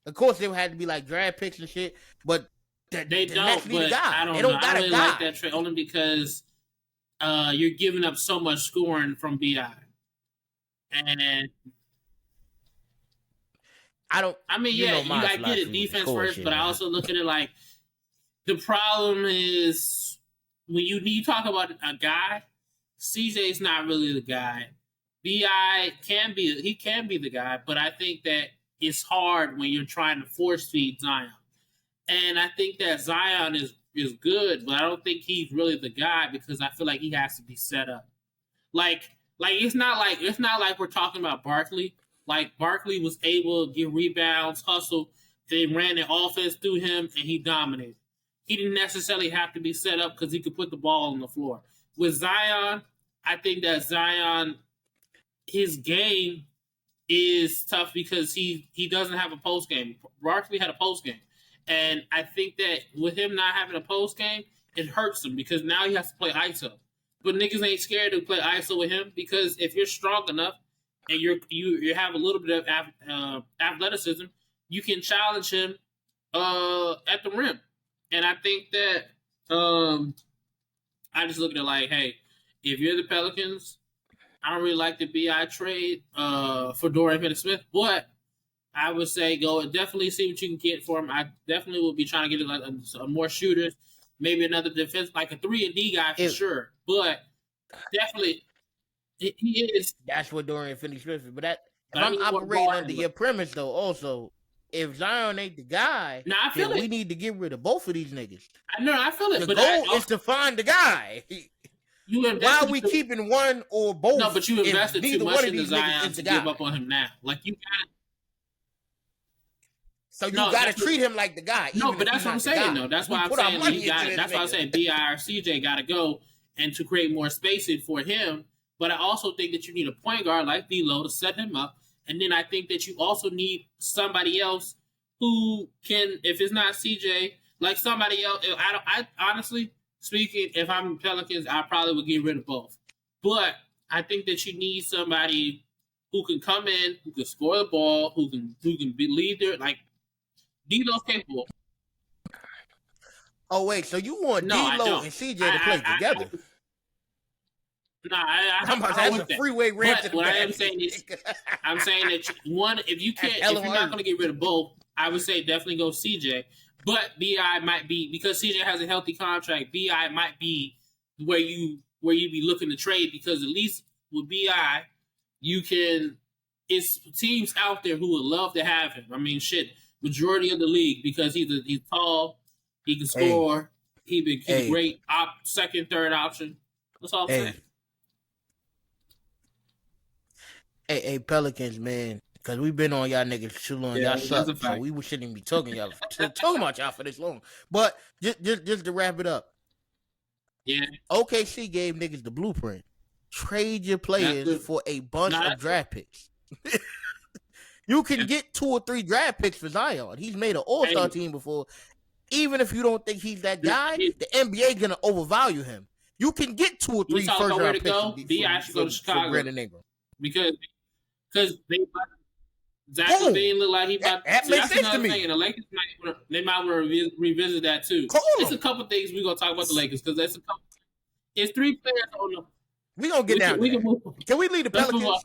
Of course, there had to be like draft picks and shit, but they don't. But I don't know. I really like that trade only because you're giving up so much scoring from B.I. And I get it, defense first, but I also look at it like the problem is when you talk about a guy, CJ's not really the guy. B.I. can be the guy, but I think that it's hard when you're trying to force feed Zion. And I think that Zion is good, but I don't think he's really the guy, because I feel like he has to be set up. Like it's not like we're talking about Barkley. Like, Barkley was able to get rebounds, hustle. They ran the offense through him, and he dominated. He didn't necessarily have to be set up because he could put the ball on the floor. With Zion, I think that Zion, his game is tough because he doesn't have a post game. Barkley had a post game. And I think that with him not having a post game, it hurts him because now he has to play ISO. But niggas ain't scared to play ISO with him because if you're strong enough and you have a little bit of athleticism, you can challenge him at the rim. And I think that I just look at it like, hey, if you're the Pelicans, I don't really like the BI trade for Dorian Finney-Smith, but I would say go and definitely see what you can get for him. I definitely will be trying to get like more shooters, maybe another defense, like a 3-and-D guy for sure. But definitely, he is. That's what Dorian Finney-Smith is. But I'm operating under your premise, though, also, if Zion ain't the guy, I feel we need to get rid of both of these niggas. I feel it. The goal is to find the guy. Why are we keeping one or both? No, but you invested too much in Zion to give up on him now. Like, you got. So you got to treat him like the guy. No, but that's what I'm saying, though. That's why I'm saying that's why I'm saying BI or CJ got to go and to create more spacing for him. But I also think that you need a point guard like D'Lo to set him up. And then I think that you also need somebody else who can, if it's not CJ, like somebody else. I honestly speaking, if I'm Pelicans, I probably would get rid of both. But I think that you need somebody who can come in, who can score the ball, who can lead their like. D'Lo's capable. Oh wait, so you want D'Lo and CJ to play together? I'm about to have a freeway ramp. But what I am saying is, I'm saying that if you're not going to get rid of both, I would say definitely go CJ. But BI might be, because CJ has a healthy contract. BI might be where you be looking to trade, because at least with BI, you can. It's teams out there who would love to have him. I mean, shit. Majority of the league, because he's tall, he can score, he's a great second, third option. That's all I'm saying. Hey, Pelicans, man, because we've been on y'all niggas too long. Y'all suck, so we shouldn't even be talking about y'all for this long. But just to wrap it up, OKC gave niggas the blueprint. Trade your players for a bunch of draft picks. You can get 2 or 3 draft picks for Zion. He's made an all-star team before. Even if you don't think he's that guy, the NBA gonna overvalue him. You can get 2 or 3 first-round picks. I should go to Chicago because Zach LaVine look like he about. That makes sense to me. Thing, and the Lakers might want to revisit that too. It's a couple things we're gonna talk about the Lakers, because it's 3 players on the. We gonna get down. Can we leave the Pelicans?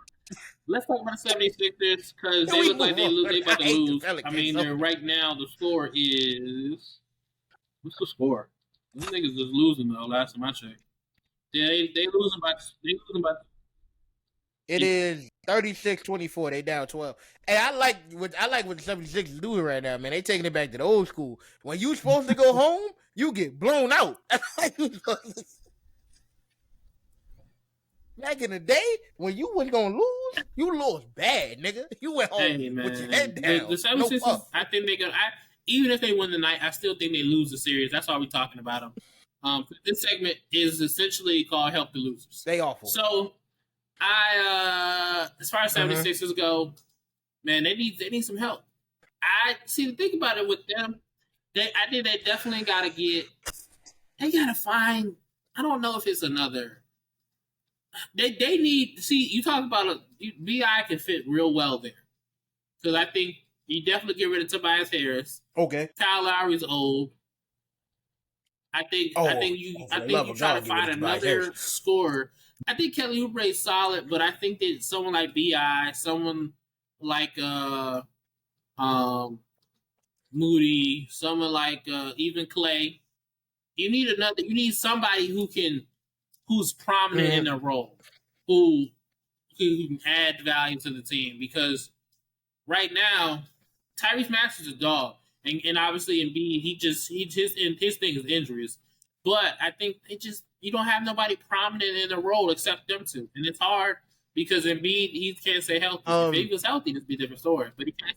Let's talk about the 76ers, because they look like they about to lose. I mean, right now the score is. What's the score? These niggas just losing though. Last time I checked, they losing by. It is 36-24. They down 12. And I like what the 76ers doing right now, man. They taking it back to the old school. When you supposed to go home, you get blown out. Back in the day, when you wasn't gonna lose, you lost bad, nigga. You went home with your head down. The 76ers, I think they're gonna. Even if they win the night, I still think they lose the series. That's why we're talking about them. This segment is essentially called "Help the Losers." They awful. So, as far as 76ers go, man, they need some help. I see. The thing about it with them, I think they definitely gotta get. They gotta find. I don't know if it's another. They need see. You talk about BI can fit real well there, because I think you definitely get rid of Tobias Harris. Okay. Kyle Lowry's old. I think you try to find another scorer. I think Kelly Oubre is solid, but I think that someone like BI, someone like Moody, someone like even Clay, you need somebody who's prominent in their role, who can add value to the team, because right now Tyrese Maxey's a dog. And obviously Embiid, his thing is injuries. But I think you don't have nobody prominent in the role except them two. And it's hard because Embiid, he can't stay healthy. If he was healthy, it'd be a different story. But he can't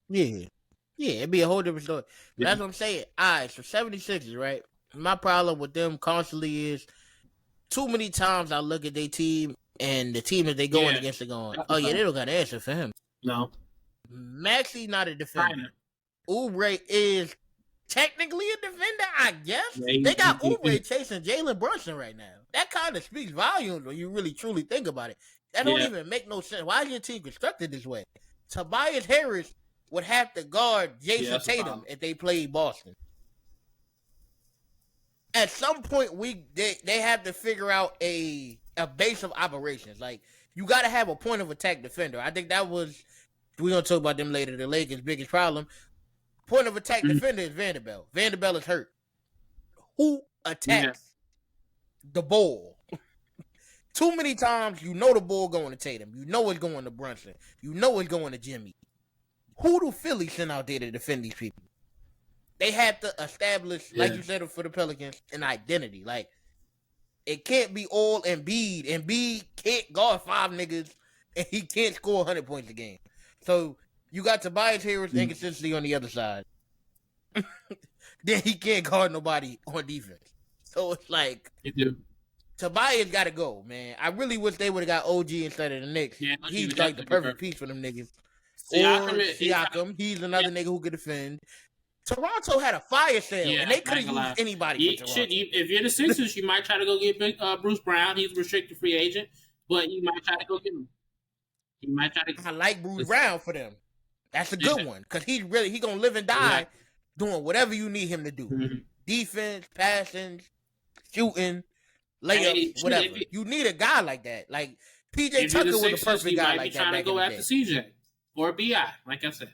stay healthy. Yeah, it'd be a whole different story. Yeah. That's what I'm saying. All right, so 76ers, right? My problem with them constantly is too many times I look at their team and the team that they going against are going, they don't got an answer for him. No. Maxey not a defender. Oubre is technically a defender, I guess. Yeah, They got Oubre chasing Jalen Brunson right now. That kind of speaks volumes when you really truly think about it. That don't even make no sense. Why is your team constructed this way? Tobias Harris would have to guard Jason Tatum if they played Boston. At some point, they have to figure out a base of operations. Like, you got to have a point of attack defender. I think that was, we're going to talk about them later, the Lakers' biggest problem. Point of attack defender is Vanderbilt. Vanderbilt is hurt. Who attacks the ball? Too many times, you know the ball going to Tatum. You know it's going to Brunson. You know it's going to Jimmy. Who do Philly send out there to defend these people? They have to establish, like you said for the Pelicans, an identity. Like, it can't be all Embiid. Embiid can't guard 5 niggas, and he can't score 100 points a game. So, you got Tobias Harris inconsistency on the other side. Then he can't guard nobody on defense. So, it's like, Tobias got to go, man. I really wish they would have got OG instead of the Knicks. Yeah, he's like the perfect piece for them niggas. Siakam, he's another nigga who could defend. Toronto had a fire sale, and they could have used anybody for Toronto. If you're the Sixers, you might try to go get Bruce Brown. He's a restricted free agent, but you might try to go get him. I like Bruce Brown for them. That's a good one, because he gonna live and die doing whatever you need him to do. Mm-hmm. Defense, passing, shooting, layups, whatever. You need a guy like that. Like, PJ Tucker was the perfect guy like that. You might be trying to go after CJ or BI, like I said.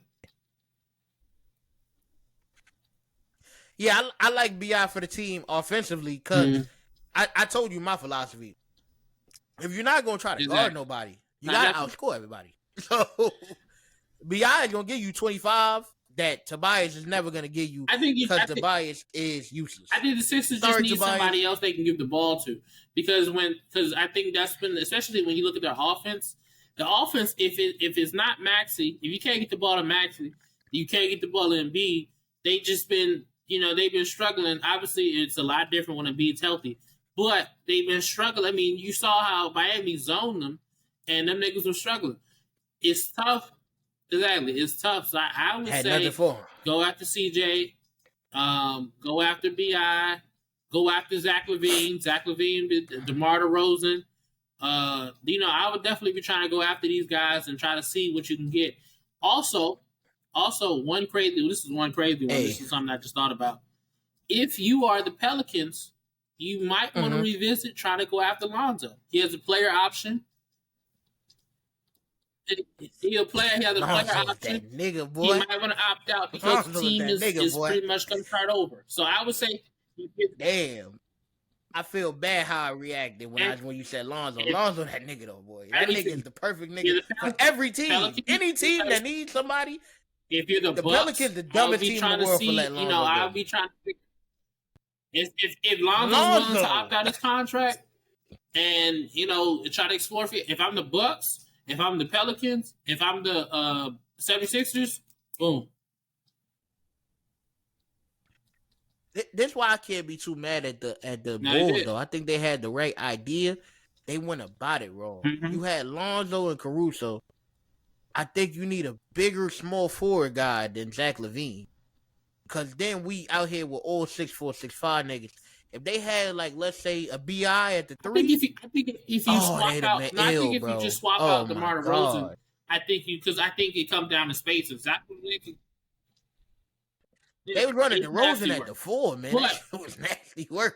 Yeah, I like BI for the team offensively because I told you my philosophy. If you're not going to try to guard nobody, you got to outscore everybody. So, BI is going to give you 25 that Tobias is never going to give you because Tobias is useless. I think the Sixers just need somebody else they can give the ball to. Because I think that's been, especially when you look at their offense, if it's not Maxey, if you can't get the ball to Maxey, you can't get the ball to Embiid, they just been, they've been struggling. Obviously, it's a lot different when Embiid's healthy. But they've been struggling. I mean, you saw how Miami zoned them, and them niggas were struggling. It's tough. Exactly. It's tough. So I would say go after CJ, go after BI, go after Zach LaVine, DeMar DeRozan. I would definitely be trying to go after these guys and try to see what you can get. Also, this is one crazy one. This is something I just thought about. If you are the Pelicans, you might want to revisit trying to go after Lonzo. He has a player option. He has a player option. Nigga, boy. He might want to opt out because the team is pretty much going to start over. So I would say, damn. I feel bad how I reacted when you said Lonzo. Lonzo, that nigga though, boy. That nigga is the perfect nigga for every team. Any team that needs somebody. If you're the Pelicans, the dumbest team in the world for letting Lonzo go. I'll be trying to figure. If Lonzo's willing to opt out his contract and try to explore, if I'm the Bucks, if I'm the Pelicans, if I'm the 76ers, boom. That's why I can't be too mad at the Bulls though. I think they had the right idea. They went about it wrong. Mm-hmm. You had Lonzo and Caruso. I think you need a bigger small forward guy than Zach LaVine. Because then we out here with all 6'4", 6'5" niggas. If they had, like, let's say, a BI at the 3. I think if you swap out, you just swap out DeMar DeRozan, I think it comes down to space. Exactly. They was running DeRozan at the 4, man. That was nasty work.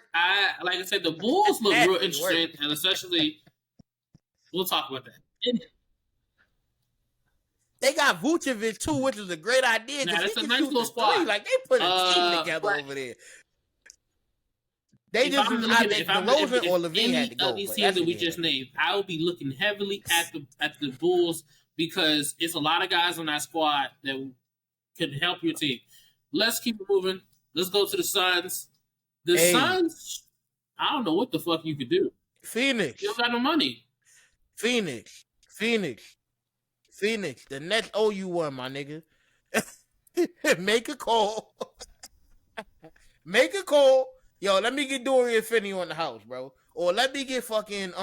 Like I said, the Bulls look real interesting, and especially, we'll talk about that. They got Vucevic too, which is a great idea. Nah, that's a nice little squad. Like, they put a team together over there. They just DeRozan or LaVine had to go. These teams that we just named, I will be looking heavily at the Bulls because it's a lot of guys on that squad that could help your team. Let's keep it moving. Let's go to the Suns. The Suns, I don't know what the fuck you could do. Phoenix. You don't got no money. Phoenix. The Nets owe you one, my nigga. Make a call. Make a call. Yo, let me get Dorian Finney on the house, bro. Or let me get fucking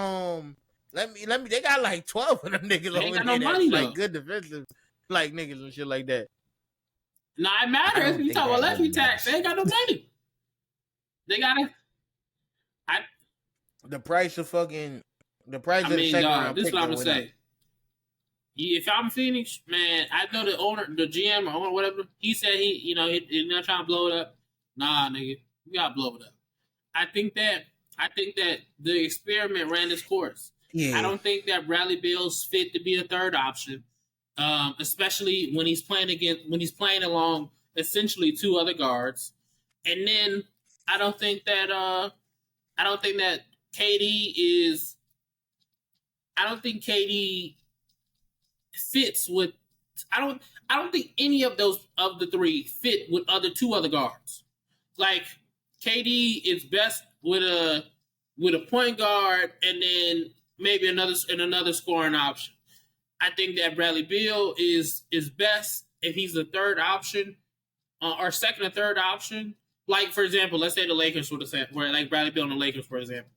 let me they got like 12 of them niggas over there. No money, like good defensive like niggas and shit like that. Nah, it I matters. don't If you think talk about that luxury really tax, they matters. ain't got no money. They gotta. I. The price of I the mean, second dog. round This is pick what I'm done gonna went up. say. If I'm Phoenix, man, I know the owner, the GM or owner, whatever. He said he's not trying to blow it up. Nah, nigga, we gotta blow it up. I think that the experiment ran its course. I Yeah. don't think that Bradley Beal's fit to be a third option, especially when he's playing along essentially two other guards. And then I don't think that KD is. I don't think KD fits with. I don't think any of those of the three fit with two other guards. Like KD is best with a point guard and then maybe another scoring option. I think that Bradley Beal is best if he's the third option or second or third option. Like for example, let's say the Lakers would have said where like Bradley Beal and the Lakers, for example.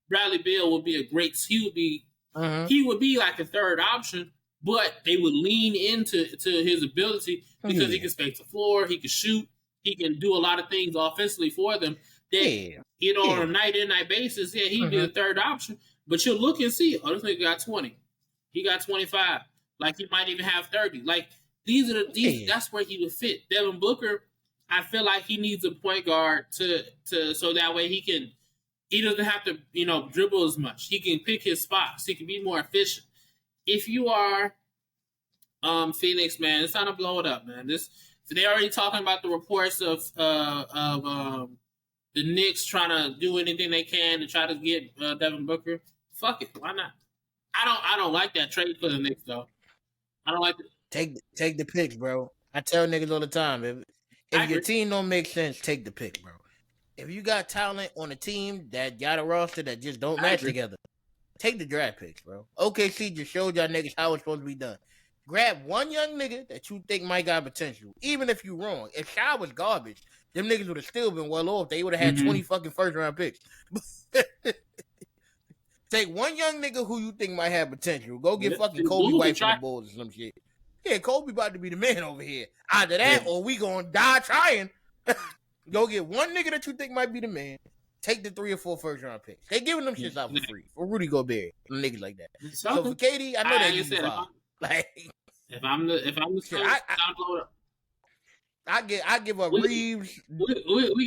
Bradley Beal would be a great. He would be like a third option, but they would lean into his ability because he can space the floor, he can shoot, he can do a lot of things offensively for them. That on a night in night basis, he'd be the third option. But you'll look and see, this nigga got 20, he got 25, like he might even have 30. Like these are that's where he would fit. Devin Booker, I feel like he needs a point guard to so that way he doesn't have to, dribble as much. He can pick his spots. He can be more efficient. If you are Phoenix, man, it's time to blow it up, man. They're already talking about the reports of the Knicks trying to do anything they can to try to get Devin Booker. Fuck it, why not? I don't like that trade for the Knicks though. I don't like it. Take the picks, bro. I tell niggas all the time, if your team don't make sense, take the pick, bro. If you got talent on a team that got a roster that just don't match together, take the draft picks, bro. OKC just showed y'all niggas how it's supposed to be done. Grab one young nigga that you think might got potential, even if you wrong. If Shy was garbage, them niggas would have still been well off. They would have had 20 fucking first round picks. Take one young nigga who you think might have potential. Go get fucking Kobe White for the Bulls or some shit. Yeah, Kobe about to be the man over here. Either that or we gonna die trying. Go get one nigga that you think might be the man. Take the 3 or 4 first round picks. They giving them shits out for free. For Rudy Gobert. Niggas like that. So for KD, I know they give you 5. Like if I'm the I blow it up. I give up Reeves.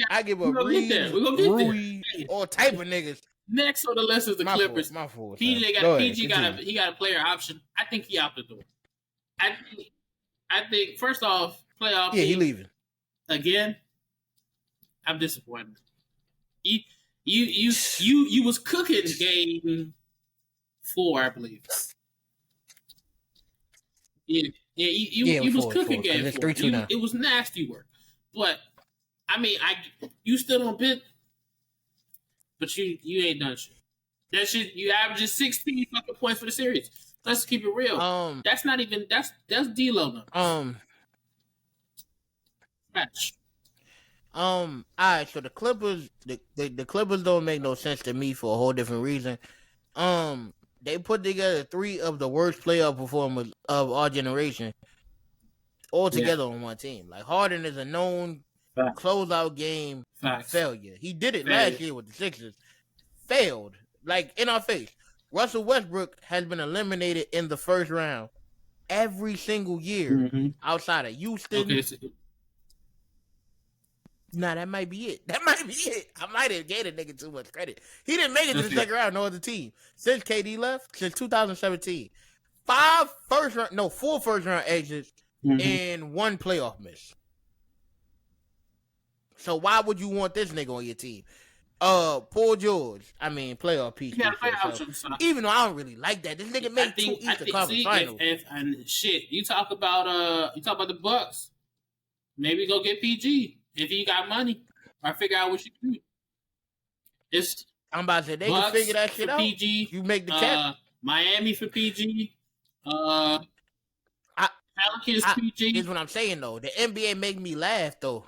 I give up Reeves, Rui, all type of niggas. Next on the list is the Clippers. My fault. PG got a player option. I think he out the door. I think first off, playoff. Yeah, he leaving again. I'm disappointed. You was cooking game 4, I believe. You was cooking game 4. It was nasty work, but I mean, you still don't bid, but you ain't done shit. That shit you averaged 16 fucking points for the series. Let's keep it real. That's not even that's D-Lo numbers. Match. All right, so the Clippers, the Clippers don't make no sense to me for a whole different reason. They put together 3 of the worst playoff performers of our generation all together on one team. Like Harden is a known closeout game failure. He did it last year with the Sixers. Failed. Like in our face. Russell Westbrook has been eliminated in the first round every single year outside of Houston. Okay, Nah, that might be it. I might have gave a nigga too much credit. He didn't make it to the second round, no other team. Since KD left, since 2017. 4 first round exits and 1 playoff miss. So why would you want this nigga on your team? Paul George, playoff piece. Even though I don't really like that. This nigga made 2 Eastern Conference Finals. And shit, you talk about the Bucks. Maybe go get PG. If you got money, or figure out what you do. I'm about to say they can figure that shit out. PG, you make the cap. Miami for PG. Pelicans PG. This is what I'm saying though. The NBA make me laugh though.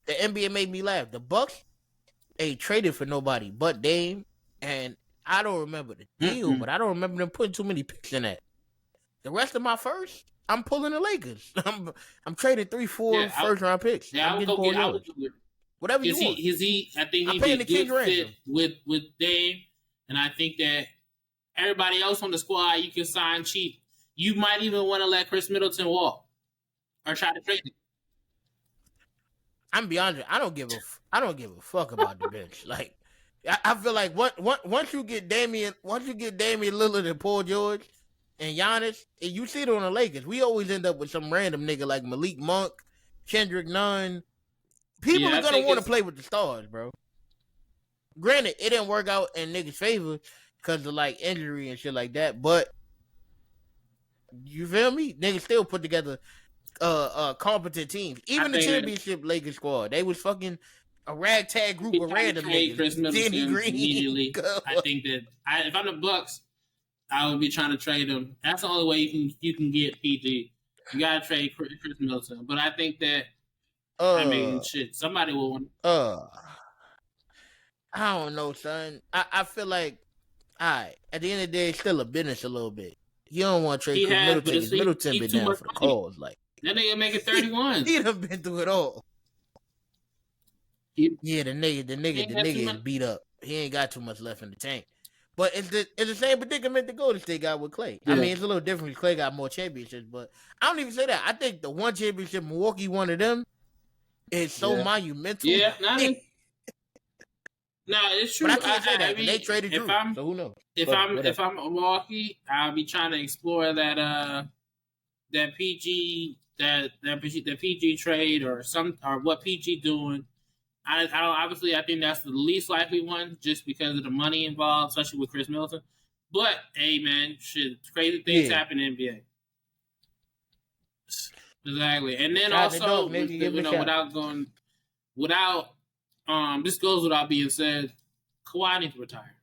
The Bucks ain't traded for nobody but Dame, and I don't remember the deal, but I don't remember them putting too many picks in that. The rest of my first, I'm pulling the Lakers. I'm trading 3-4 Yeah, first round picks. yeah, I'm getting Paul George. Whatever you want. I think I'm he'd be paying a the King's good fit ransom. with Dame, and I think that everybody else on the squad you can sign cheap. You might even want to let Chris Middleton walk or try to trade him. I'm beyond it. I don't give a fuck about the bench. Like, I feel like once you get Damian Lillard and Paul George and Giannis, and you see it on the Lakers, we always end up with some random nigga like Malik Monk, Kendrick Nunn. People are gonna want to play with the stars, bro. Granted, it didn't work out in niggas' favor because of like injury and shit like that, but you feel me? Niggas still put together competent teams. Even the championship Lakers squad, they was fucking a ragtag group of random niggas. Chris Middleton Green, immediately. I think that if I'm the Bucks, I would be trying to trade him. That's the only way you can get PG. You gotta trade Chris Middleton. But I think that I mean, shit, somebody will want. I don't know, son. I feel like, at the end of the day, it's still a business a little bit. You don't want to trade Chris Middleton because Middleton been down for the cause. Like, that nigga making 31. He done been through it all. Yeah, the nigga is beat up. He ain't got too much left in the tank. But it's the same predicament the Golden State got with Clay. Yeah. I mean, it's a little different because Clay got more championships, but I don't even say that. I think the one championship Milwaukee won of them is so monumental. Yeah, it's true. But I can't say that. They traded Drew, so who knows? If I'm Milwaukee, I'll be trying to explore that PG trade or what PG doing. I don't obviously I think that's the least likely one just because of the money involved, especially with Chris Middleton. But hey, man, shit, crazy things happen in the NBA. Exactly, and then also this goes without being said, Kawhi needs to retire.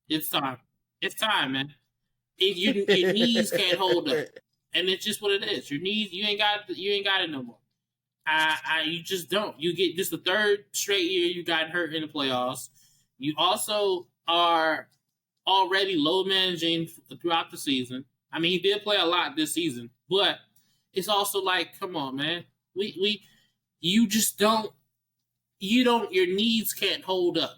It's time. It's time, man. Your knees can't hold up, and it's just what it is. Your knees, you ain't got it no more. You just don't. You get just the third straight year you got hurt in the playoffs. You also are already low managing throughout the season. I mean, he did play a lot this season, but it's also like, come on, man. You just don't. Your knees can't hold up,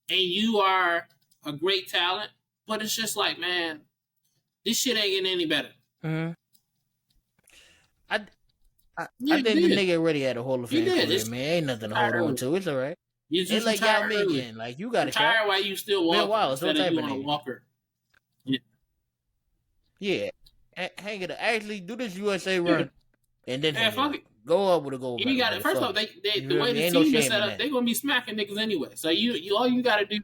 and you are a great talent, but it's just like, man, this shit ain't getting any better. Mm-hmm. I think the nigga already had a Hall of Fame career, man. Ain't nothing to hold on to. It's all right. It's like y'all making, like you got to retire while you still walk instead of you on a walker. Yeah. Hang it up. Actually, do this USA run, and then go up with a gold. You got it. First off, the way the team is set up, they're gonna be smacking niggas anyway. So all you gotta do.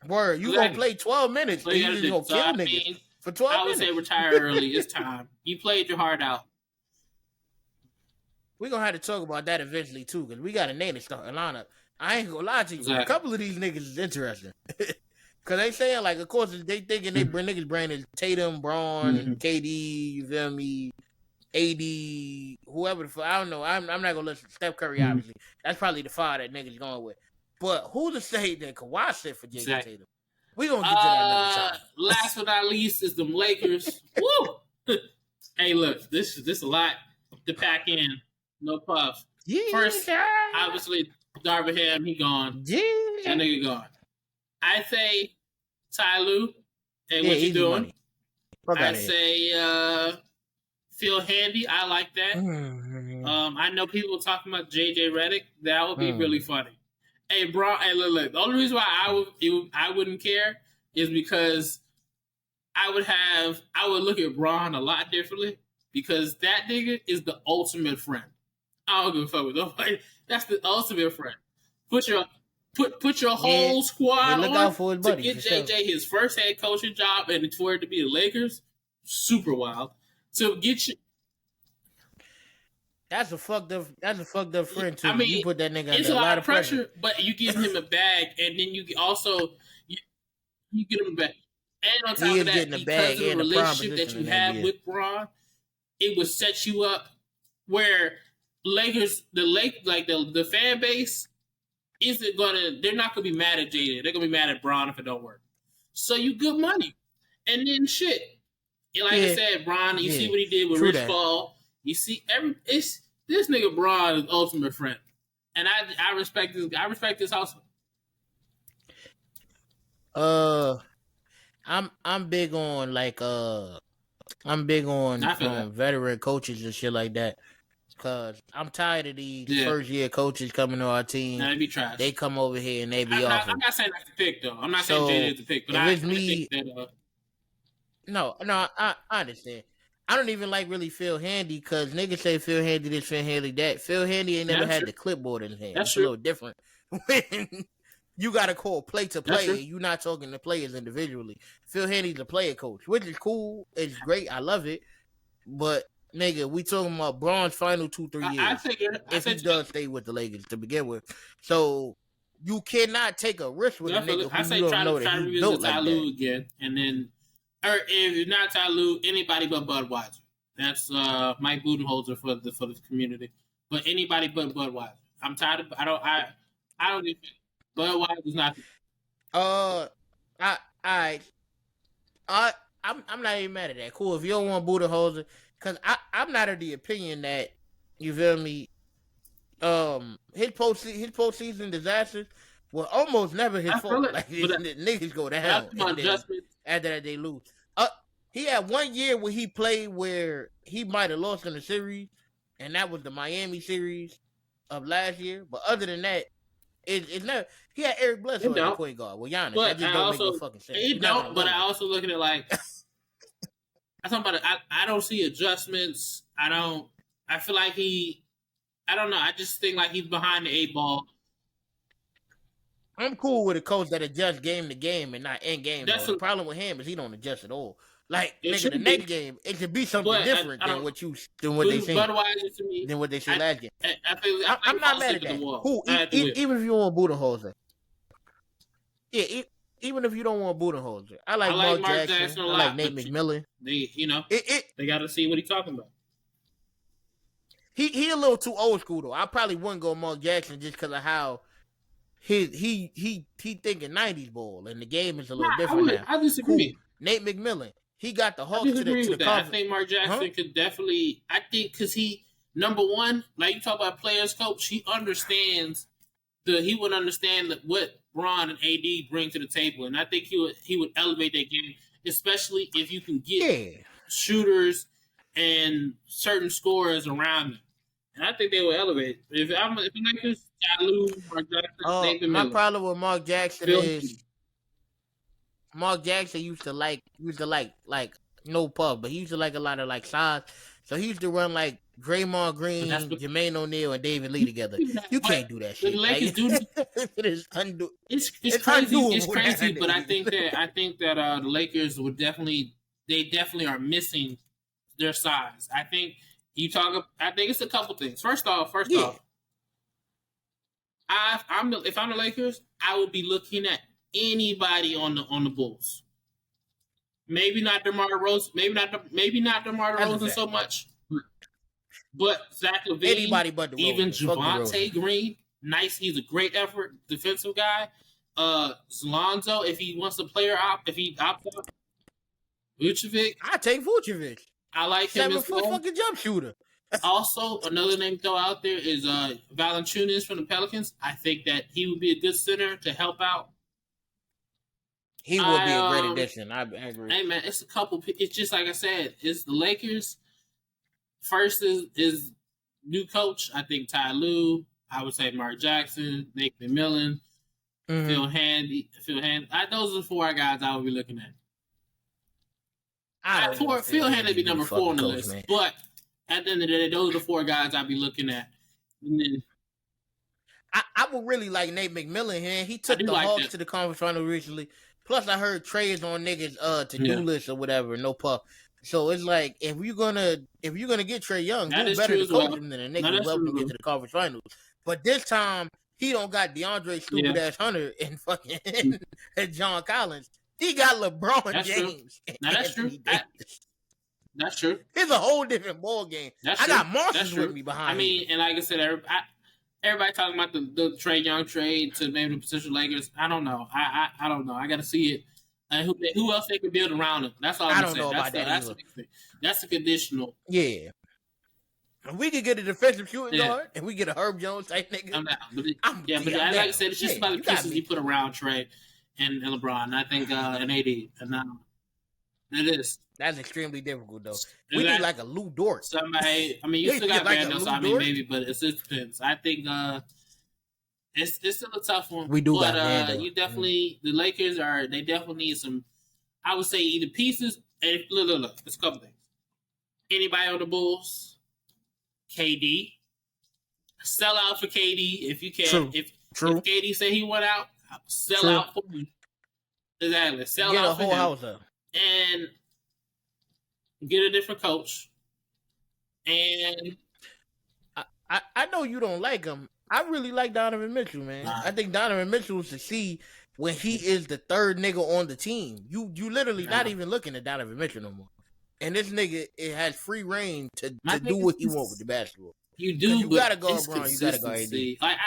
Word, you gonna play 12 minutes? So you just gonna kill niggas for 12 minutes. I would say retire early. It's time. You played your heart out. We're going to have to talk about that eventually, too, because we got a name to start a lineup. I ain't going to lie to you. Exactly. A couple of these niggas is interesting. Because they saying, like, of course, they thinking they bring niggas brain is Tatum, Braun, KD, you feel me, AD, whoever the fuck. I don't know. I'm not going to listen. Steph Curry, obviously. That's probably the five that niggas going with. But who to say that Kawhi said for Jason Tatum? We going to get to that another time. Last but not least is them Lakers. Woo! Hey, look, this is a lot to pack in. No puff. Yeah. First, obviously, Darvin Ham, he gone. Yeah. That nigga gone. I say Ty Lue. Hey, what you doing? I say Phil Handy. I like that. I know people talking about JJ Redick. That would be really funny. Hey, bro. Hey, look. The only reason why I wouldn't care is because I would look at Braun a lot differently because that nigga is the ultimate friend. I don't give a fuck with nobody. That's the ultimate friend. Put your whole squad on to get JJ his first head coaching job and for it to be the Lakers. Super wild. To get you. That's a fucked up friend too. I mean, you put that nigga under a lot of pressure, but you give him a bag, and then you also you get him a bag. And on top of that, because of the relationship that you have with Braun, it would set you up where the fan base they're not gonna be mad at JJ. They're gonna be mad at Braun if it don't work. So you good money. And then shit. like I said, Bron, you see what he did with Rich Paul. You see this nigga Bron is ultimate friend, and I respect this. I respect this hustle. I'm big on veteran coaches and shit like that. Cause I'm tired of these first year coaches coming to our team. Nah, they be trash. They come over here and they be awful. I'm not saying that's the pick though. I'm not saying Jada is the pick, but I think that. No, I understand. I don't even like really Phil Handy because niggas say Phil Handy this, Phil Handy that. Phil Handy ain't never had the clipboard in his hand. That's a little different. When you got to call play to play, and you're not talking to players individually. Phil Handy's a player coach, which is cool. It's great. I love it. But nigga, we talking about Bron's final 2-3 years. If he does stay with the Lakers to begin with, so you cannot take a risk with a nigga who you don't know that he built like that. Again, and then, or if not Ty Lue, anybody but Budweiser. That's Mike Budenholzer for the community. But anybody but Budweiser. I'm tired of. I don't even. Budweiser's not. I'm not even mad at that. Cool. If you don't want Budenholzer. Because I'm not of the opinion that, you feel me, his postseason disasters were almost never his fault. Like, niggas go down. After that, they lose. He had 1 year where he played where he might have lost in the series, and that was the Miami series of last year. But other than that, it's never. He had Eric Bledsoe as the point guard. Well, Giannis, that just don't make no fucking sense. He don't, but I also look at it like... I'm talking about I don't see adjustments. I feel like I don't know. I just think like he's behind the 8 ball. I'm cool with a coach that adjusts game to game and not in game. The problem with him is he don't adjust at all. Like nigga, the next game it should be something different than what they say. Than what they say last game. I'm not mad at that. Who even if you want Budenholzer. Yeah. Even if you don't want Budenholzer, I like Mark Jackson. I like Nate McMillan. They got to see what he's talking about. He a little too old school though. I probably wouldn't go Mark Jackson just because of how he thinking 90s ball and the game is a little different now. I disagree. Cool. Nate McMillan, he got the Hawks to the conference. I think Mark Jackson could definitely. I think because he number one, like you talk about players coach, he understands he would understand what Bron and AD bring to the table, and I think he would elevate that game, especially if you can get shooters and certain scorers around them. And I think they will elevate. If I'm like this, Lue, Mark Jackson, Nathan Miller. My problem with Mark Jackson is Mark Jackson used to like no pub, but he used to like a lot of like size. So he used to run like Draymond Green, Jermaine O'Neal, and David Lee together. You can't do that shit. The Lakers do. It's crazy. It's crazy, but I think that the Lakers would definitely are missing their size. I think it's a couple things. First off, if I'm the Lakers, I would be looking at anybody on the Bulls. Maybe not DeMar DeRozan. Maybe not DeMar DeRozan so much. But Zach LaVine, anybody but DeRozan. Even Javonte Green, nice. He's a great effort defensive guy. Lonzo, if he wants to player if he opts out. Vucevic, I take Vucevic. I like him as well. 7-foot fucking jump shooter. Also, another name to throw out there is Valanciunas from the Pelicans. I think that he would be a good center to help out. He would be a great addition. I agree. Hey man, it's a couple. It's just like I said. It's the Lakers. First is new coach. I think Ty Lue. I would say Mark Jackson, Nate McMillan, Phil Handy. Those are the 4 guys I would be looking at. Phil Handy would be number 4 on the list, man. But at the end of the day, those are the 4 guys I'd be looking at. And then, I would really like Nate McMillan here. He took the Hawks to the conference final recently. Plus, I heard Trey is on niggas to-do list or whatever. No puff. So it's like if you're gonna get Trey Young, do better to coach him than a nigga who helped him get to the conference finals. But this time he don't got DeAndre stupid ass Hunter and fucking and John Collins. He got LeBron James. Now that's true. That's true. It's a whole different ball game. I got monsters with me behind. I mean, and like I said, everybody talking about the Trey Young trade to maybe the potential Lakers. I don't know. I don't know. I got to see it. Who else they could build around him? That's all I'm I don't saying. know about that That's either. That's a conditional. Yeah. If we could get a defensive shooting guard and we get a Herb Jones type nigga, I'm down. But I'm like I said, it's just about the pieces you put around Trey and LeBron. I think and AD. And it is. That's extremely difficult though. We need like a Lou Dort. Somebody. I mean, you still got Vando, so I mean maybe, but it just depends. I think it's still a tough one. We do but got you definitely the Lakers they definitely need some. I would say either pieces. And look, it's a couple things. Anybody on the Bulls? KD. Sell out for KD if you can. True. If KD say he went out, sell out for him. Exactly. Sell get out a whole house up. And get a different coach. And I know you don't like him. I really like Donovan Mitchell, man. I think Donovan Mitchell will succeed when he is the third nigga on the team. You literally not even looking at Donovan Mitchell no more. And this nigga, it has free reign to do what he want with the basketball. You do. You gotta go LeBron. You gotta go AD. Like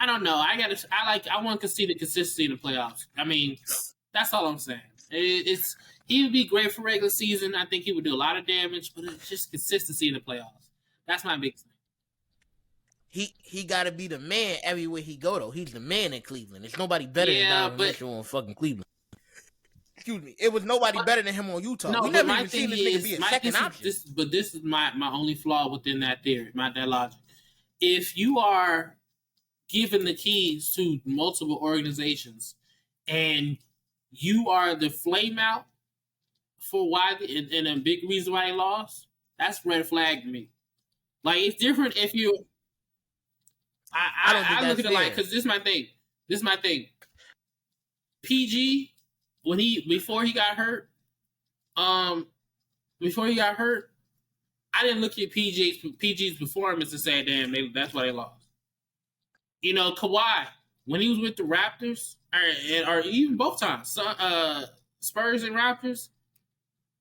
I don't know. I want to see the consistency in the playoffs. I mean, that's all I'm saying. He would be great for regular season. I think he would do a lot of damage, but it's just consistency in the playoffs. That's my big thing. He got to be the man everywhere he go though. He's the man in Cleveland. There's nobody better than Donovan Mitchell on fucking Cleveland. Excuse me. It was nobody better than him on Utah. No, we never even seen this nigga be a second option. This is my only flaw within that theory, that logic. If you are given the keys to multiple organizations and you are the flame out for why and a big reason why they lost, that's red flag to me. Like, it's different if you. I look at it like, because this is my thing. PG, before he got hurt, I didn't look at PG's performance and say, damn, that's why they lost. You know, Kawhi, when he was with the Raptors, or even both times, Spurs and Raptors,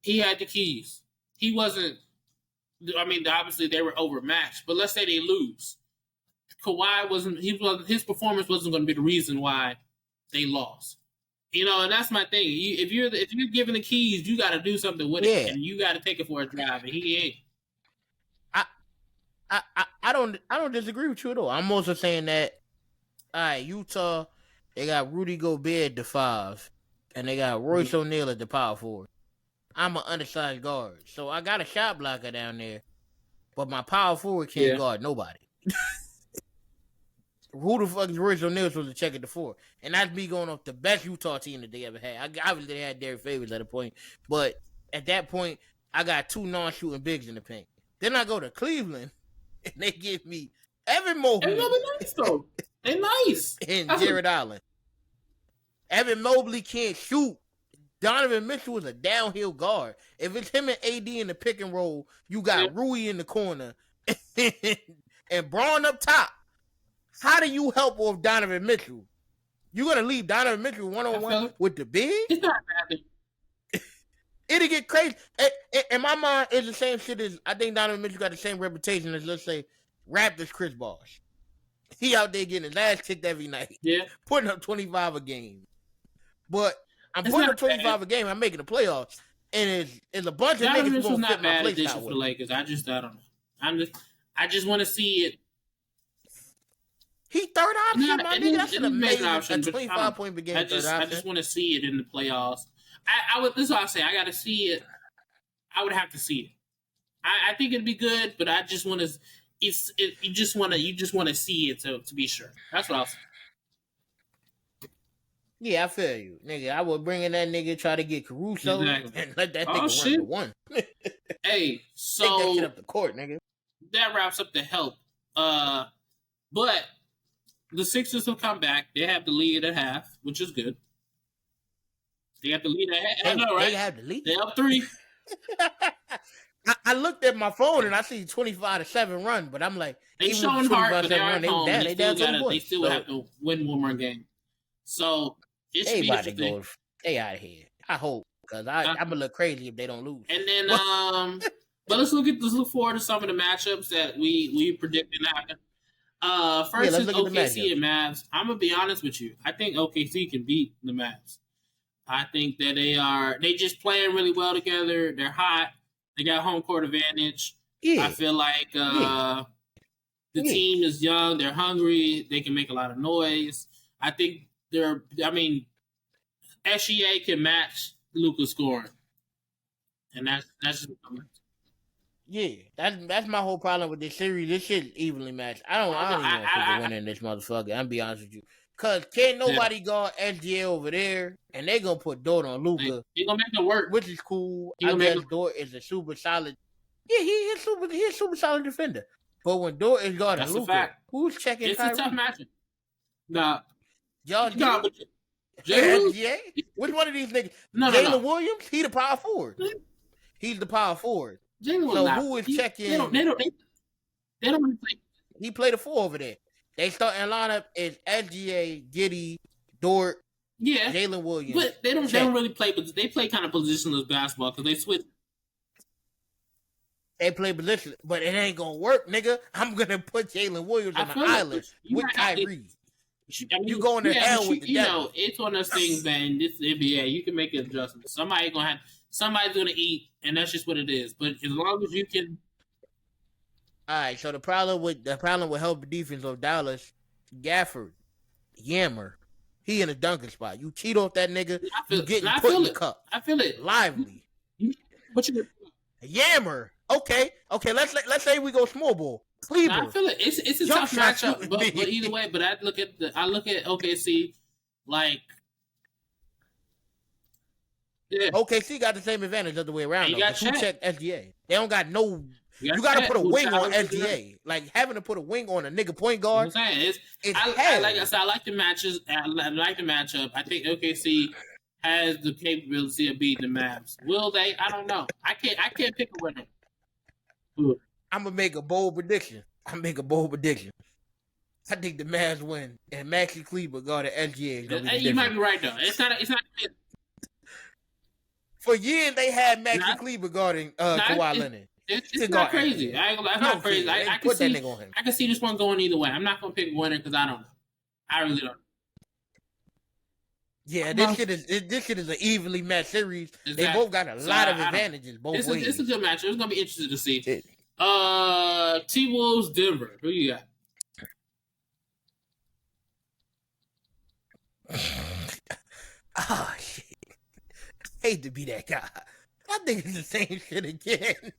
he had the keys. He wasn't. I mean, obviously they were overmatched, but let's say they lose. Kawhi his performance wasn't going to be the reason why they lost. You know, and that's my thing. If you're given the keys, you got to do something with it, and you got to take it for a drive. And he ain't. I don't disagree with you at all. I'm also saying that, all right, Utah, they got Rudy Gobert at the 5, and they got Royce O'Neal at the power forward. I'm an undersized guard, so I got a shot blocker down there, but my power forward can't guard nobody. Who the fuck is Royce O'Neal supposed to check at the 4? And that's me going off the best Utah team that they ever had. Obviously, they had Derek Favors at a point, but at that point, I got 2 non-shooting bigs in the paint. Then I go to Cleveland, and they give me Evan Mobley. They're nice, though. They're nice. And Jared Allen. Evan Mobley can't shoot. Donovan Mitchell is a downhill guard. If it's him and AD in the pick and roll, you got Rui in the corner and Braun up top. How do you help with Donovan Mitchell? You gonna leave Donovan Mitchell 1-on-1 with the big? It's not bad. It'll get crazy. In my mind, it's the same shit as I think Donovan Mitchell got the same reputation as, let's say, Raptors Chris Bosh. He out there getting his ass kicked every night. Yeah. Putting up 25 a game. But I'm putting up 25 a game. I'm making the playoffs. And it's a bunch of niggas who won't fit my play style for the Lakers. I don't know. I just want to see it. He third option, my nigga. That's an amazing option. A 25-point per game. I just want to see it in the playoffs. This is what I say. I got to see it. I would have to see it. I think it'd be good, but I just want to. You just want to see it to be sure. That's what I'll say. Yeah, I feel you, nigga. I would bring in that nigga, try to get Caruso, and let that nigga run the one. Hey, so take that shit up the court, nigga. That wraps up the help. But the Sixers have come back. They have the lead at half, which is good. They have the lead at half. I know, right? They have the lead. They up 3. I looked at my phone and I see 25-7 run, but I'm like, they showing heart, but they are at home. They still have to win one more game. So it should be interesting. They out of here. I hope, because I'm gonna look crazy if they don't lose. And then, but let's look forward to some of the matchups that we predicted happen. First is OKC and Mavs. I'm gonna be honest with you. I think OKC can beat the Mavs. I think that they just playing really well together. They're hot. They got home court advantage. Yeah. I feel like the team is young. They're hungry. They can make a lot of noise. I think SGA can match Luka's scoring. And that's just yeah. That's my whole problem with this series. This shit evenly matched. I don't even want to win in this motherfucker. I'm be honest with you. Cause can't nobody guard SGA over there, and they gonna put Dort on Luka. He gonna make it work, which is cool. I guess Dort is a super solid. Yeah, he's a super solid defender. But when Dort is guarding Luka, who's checking? It's Kyrie? a tough matchup. Nah, y'all. SGA? Which one of these niggas? Jalen Williams? He the power forward. He's the power forward. So who is checking? They don't really play. He played a 4 over there. They starting lineup is SGA, Giddey, Dort, Jalen Williams. But they don't really play, but they play kind of positionless basketball because they switch. They play position, but it ain't gonna work, nigga. I'm gonna put Jalen Williams on the island with Kyrie. You going to hell with the devil. It's one of those things, man. This is NBA. You can make an adjustment. Somebody's gonna eat, and that's just what it is. But as long as you can. All right. So the problem with help defense of Dallas, Gafford, Yammer, he in a dunking spot. You cheat off that nigga, you getting put in the cup. I feel it. Lively. What you? Yammer. Okay. Let's say we go small ball. I feel it. It's a tough matchup, but either way. But I look at OKC like. Yeah. OKC got the same advantage the other way around. Who check SGA? They don't got no. You got to put a wing on SGA. Like having to put a wing on a nigga point guard. I'm saying like I said, I like the matches. I like the matchup. I think OKC has the capability of beating the Mavs. Will they? I don't know. I can't pick a winner. I'm gonna make a bold prediction. I think the Mavs win, and Maxi Kleber guarded SGA. You might be right though. It's not. For years they had Maxi Kleber guarding Kawhi Leonard. It's not crazy. I ain't gonna lie. It's not crazy. I can see that nigga on him. I can see this one going either way. I'm not gonna pick a winner because I don't know. I really don't know. Yeah, this shit is an evenly matched series. Exactly. They both got a lot of advantages both ways. It's a good match. It's gonna be interesting to see. T-Wolves, Denver. Who you got? Oh shit! I hate to be that guy. I think it's the same shit again.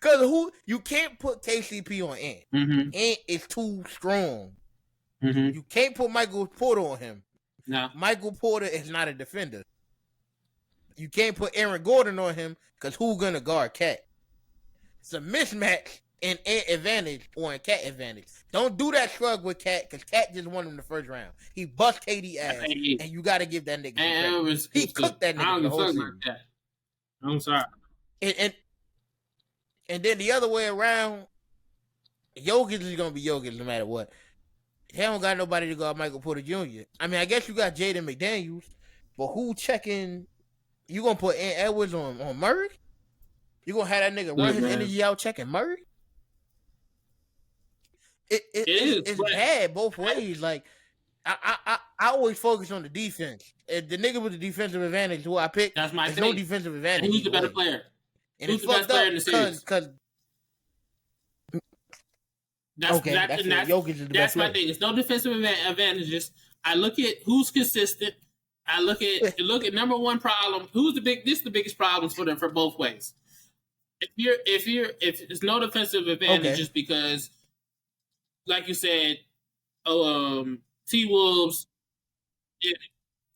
Cause you can't put KCP on Ant. Mm-hmm. Ant is too strong. Mm-hmm. You can't put Michael Porter on him. No. Michael Porter is not a defender. You can't put Aaron Gordon on him because who's gonna guard Cat? It's a mismatch in Ant advantage or in Cat advantage. Don't do that shrug with Cat because Cat just won him the first round. He bust KD ass, and you got to give that nigga. He cooked that nigga the whole series. Like I'm sorry. And then the other way around, Jokic is gonna be Jokic no matter what. They don't got nobody to guard Michael Porter Jr. I mean, I guess you got Jaden McDaniels, but who checking? You gonna put Ant Edwards on Murray? You gonna have that nigga run his energy out checking Murray? It's bad both ways. Like I always focus on the defense. If the nigga with the defensive advantage who I pick, that's my there's thing. no defensive advantage. Who's the better player? And who's the best player in the series? That's my thing. It's no defensive advantages. I look at who's consistent. I look at number one problem. This is the biggest problems for both ways. If it's no defensive advantages because, like you said, T-Wolves.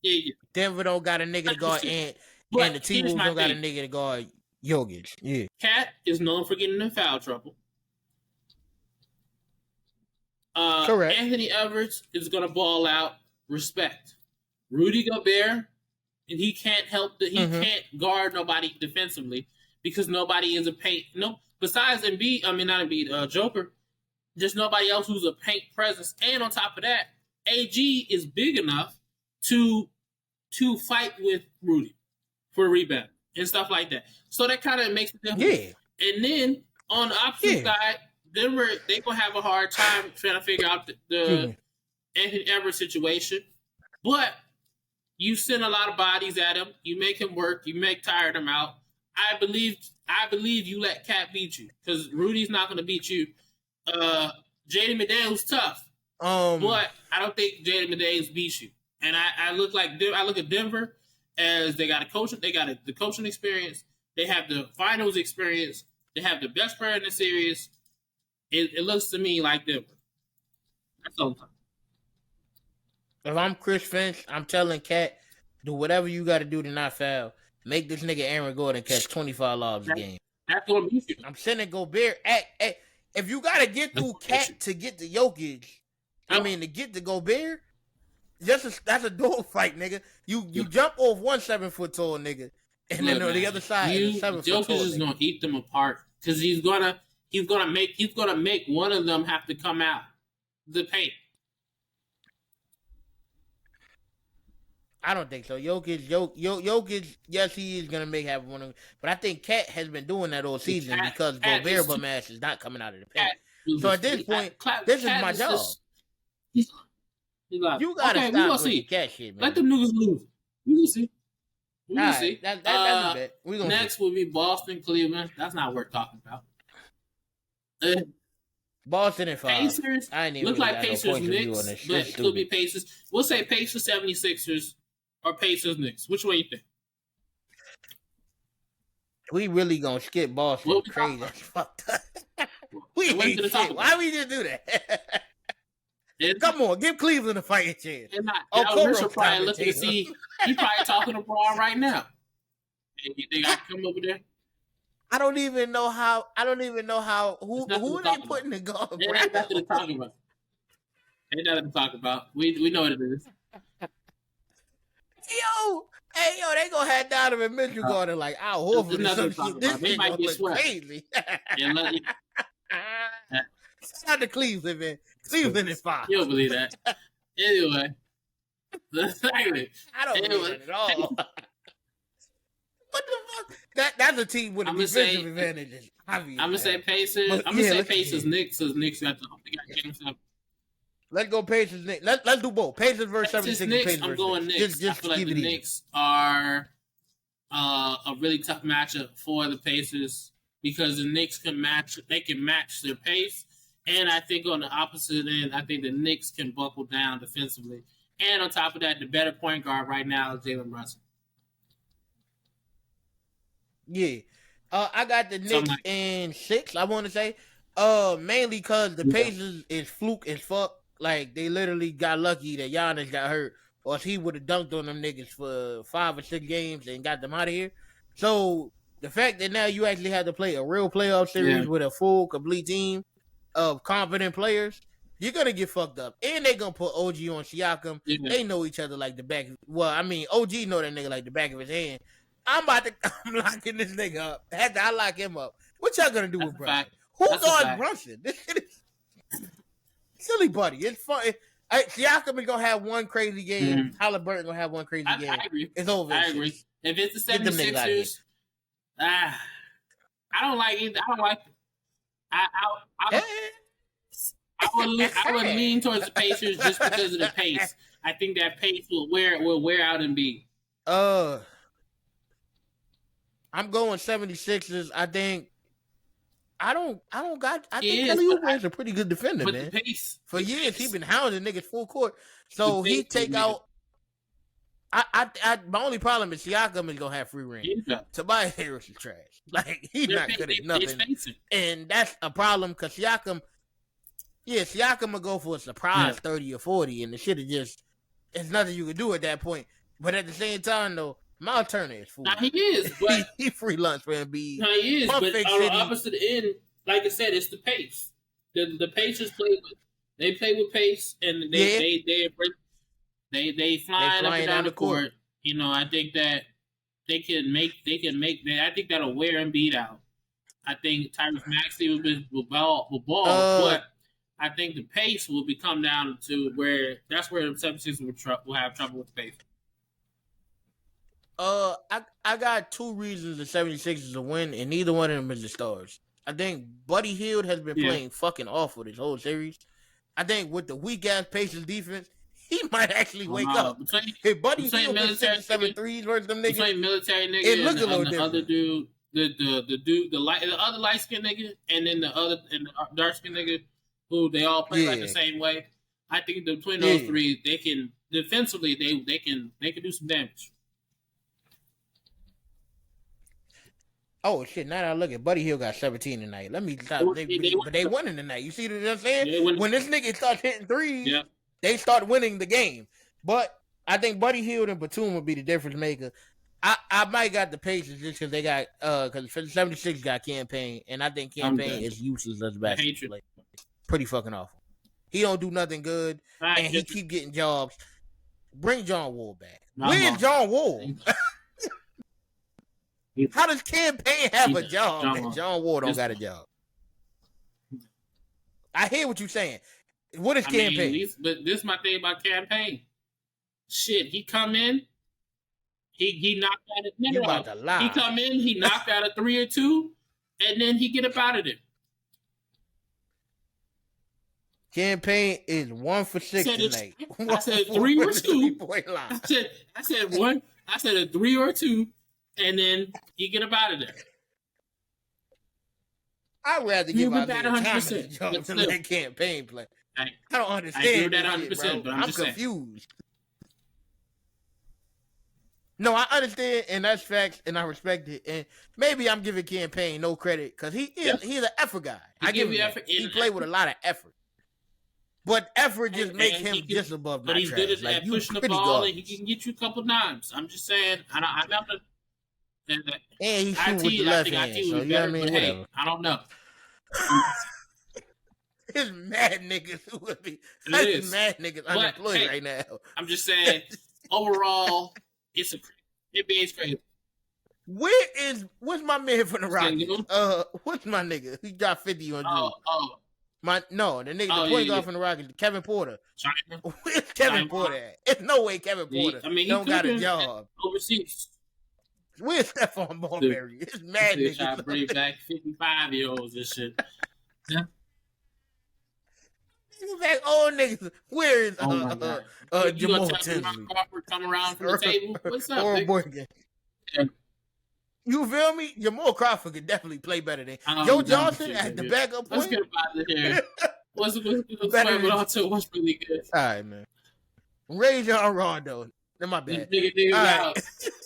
Yeah. Denver don't got a nigga to guard Ant, and the T-Wolves don't got a nigga to guard Jokic. Yeah. Cat is known for getting in foul trouble. Correct. Anthony Edwards is going to ball out. Respect. Rudy Gobert, and he can't can't guard nobody defensively because nobody is a paint. No, besides Joker, just nobody else who's a paint presence. And on top of that, AG is big enough to fight with Rudy for a rebound and stuff like that. So that kind of makes it different. Yeah. And then on the opposite side, Denver, they're going to have a hard time trying to figure out the Anthony Edwards situation. But You send a lot of bodies at him. You make him work. You tire him out. I believe you let Cat beat you because Rudy's not going to beat you. Jaden McDaniels tough, but I don't think Jaden McDaniels beats you. And I look at Denver as they got a coach. They got the coaching experience. They have the finals experience. They have the best player in the series. It looks to me like Denver. That's all I'm talking. If I'm Chris Finch, I'm telling Cat, do whatever you got to do to not foul. Make this nigga Aaron Gordon catch 25 lobs a game. That's what I'm sending Gobert. If you got to get through Cat to get to Jokic, to get to Gobert, that's a dog fight, nigga. You jump off one 7-foot tall nigga, and then on the other side, is a 7-foot tall Jokic is gonna eat them apart because he's gonna make one of them have to come out the paint. I don't think so. Jokic, yes, he is gonna have one of them, but I think Cat has been doing that all season because Gobert bum ass is not coming out of the paint. So at this point, this is my job. You gotta stop with the Cat shit, man. Let them niggas lose. We will see. We will see. That's a bet. Next will be Boston, Cleveland. That's not worth talking about. Boston and 5. Pacers. I ain't even look like Pacers Knicks, but it could be Pacers. We'll say Pacers 76ers or Pacers Knicks. Which one you think? We really gonna skip Boston? Crazy. That's fucked up. We ain't shit. Why we just do that? Come on, give Cleveland a fighting chance. Richard probably looking to see. He probably talking to Braun right now. You think I can come over there? I don't even know how. Who are they putting the guard? Ain't nothing to talk about. Ain't nothing to talk about. We know what it is. Hey, they gonna have Donovan Mitchell guarding like Al Horford. This might be crazy. Shout out to Cleveland, man. Cleveland is 5. You don't believe that. Anyway. Exactly. I don't believe it at all. What the fuck? That's a team with a defensive advantage. I'm gonna say Pacers. I'm gonna say Pacers Knicks. Because Knicks got game 7. Let's go Pacers Knicks. Let's do both. Pacers versus 76ers. Knicks. I'm going Knicks. Just I feel like the Knicks are a really tough matchup for the Pacers because the Knicks can match. They can match their pace. And I think on the opposite end, I think the Knicks can buckle down defensively. And on top of that, the better point guard right now is Jalen Brunson. Yeah. I got the Knicks in 6, I want to say. Mainly because the Pacers is fluke as fuck. Like, they literally got lucky that Giannis got hurt. Or he would have dunked on them niggas for 5 or 6 games and got them out of here. So, the fact that now you actually have to play a real playoff series with a full, complete team of competent players, you're going to get fucked up. And they're going to put OG on Siakam. Yeah. They know each other like the back. Well, I mean, OG know that nigga like the back of his hand. I'm locking this nigga up. After I lock him up, what y'all going to do with Brunson? Who guards Brunson? This shit is silly, buddy. It's fun. Siakam is going to have one crazy game. Halliburton going to have one crazy game. I agree. It's over. I agree. If it's the 76ers, I don't like either. I don't like I would lean towards the Pacers just because of the pace. I think that pace will wear out Embiid. I'm going 76ers. I think Kelly Oubre is a pretty good defender, man. The pace, for years he's been hounding niggas full court. So he take out. My only problem is Siakam is gonna have free reign. Tobias Harris is trash. Like he's not good at nothing, and that's a problem because Siakam will go for a surprise 30 or 40, and the shit is just it's nothing you can do at that point. But at the same time, though, Miles Turner is fool. Now he is, but he free lunch for Embiid. No, he is, but on the opposite end, like I said, it's the pace. The Pacers play with pace, and they fly up and down the court. You know, I think that they can make. I think that'll wear Embiid out. I think Tyrese Maxey will ball, but I think the pace will come down to where that's where the 76ers will have trouble with the pace. I got 2 reasons the 76ers will win, and neither one of them is the stars. I think Buddy Hield has been playing fucking awful this whole series. I think with the weak ass Pacers defense, He might actually wake up. If Buddy Hield gets 6 or 7 threes versus them niggas, between military nigga it look a little and the other dude, the other light skinned nigga, and then the dark skinned nigga, who they all play like the same way. I think between those three, they can defensively they can do some damage. Oh shit! Now that I look at Buddy Hield got 17 tonight. Let me stop. But they winning tonight. You see what I'm saying? When this nigga starts hitting threes, they start winning the game. But I think Buddy Hield and Batum would be the difference maker. I might got the Pacers just because they got because 76 got Campaign, and I think Campaign is useless as a basketball player. Pretty fucking awful. He don't do nothing good, and he keep getting jobs. Bring John Wall back. Where's John Wall? How does Campaign have a job and John Wall don't got a job? I hear what you're saying. What is Campaign? But this is my thing about Campaign. Shit, he come in, he knocked out it. You about to lie. He come in, he knocked out a 3 or 2, and then he get up out of there. Campaign is 1 for 6 tonight. I said 3 or 2. I said 1. I said a 3 or 2. And then you get up out of there. I'd rather give out that 100% than let Campaign play. I don't understand. I agree with that 100%, but I'm confused. No, I understand, and that's facts, and I respect it. And maybe I'm giving Campaign no credit because he's an effort guy. I give him effort. He played with a lot of effort. But effort just makes him just above. But he's good at pushing the ball, and he can get you a couple dimes. I'm just saying. I'm not. And he's shooting with the left hand, so you know what I mean? Whatever. I don't know. There's mad niggas who would be. There's mad niggas unemployed right now. I'm just saying, overall, NBA's crazy. What's my man from the Rockets? What's my nigga? He got 50 on Drew. The point guard from the Rockets, Kevin Porter. Where's Kevin Porter at? There's no way Kevin Porter don't got a job. Overseas. Where's Stephon Marbury? It's mad niggas. Trying to bring back 55-year-olds and shit. Yeah. Back old niggas. Where is Jamal Tinsley? Crawford come around from the table. What's up, nigga? You feel me? Jamal Crawford could definitely play better than Joe Johnson at the backup point. Let's get out of here. What's really good? All right, man. Rajon Rondo. My bad. Right.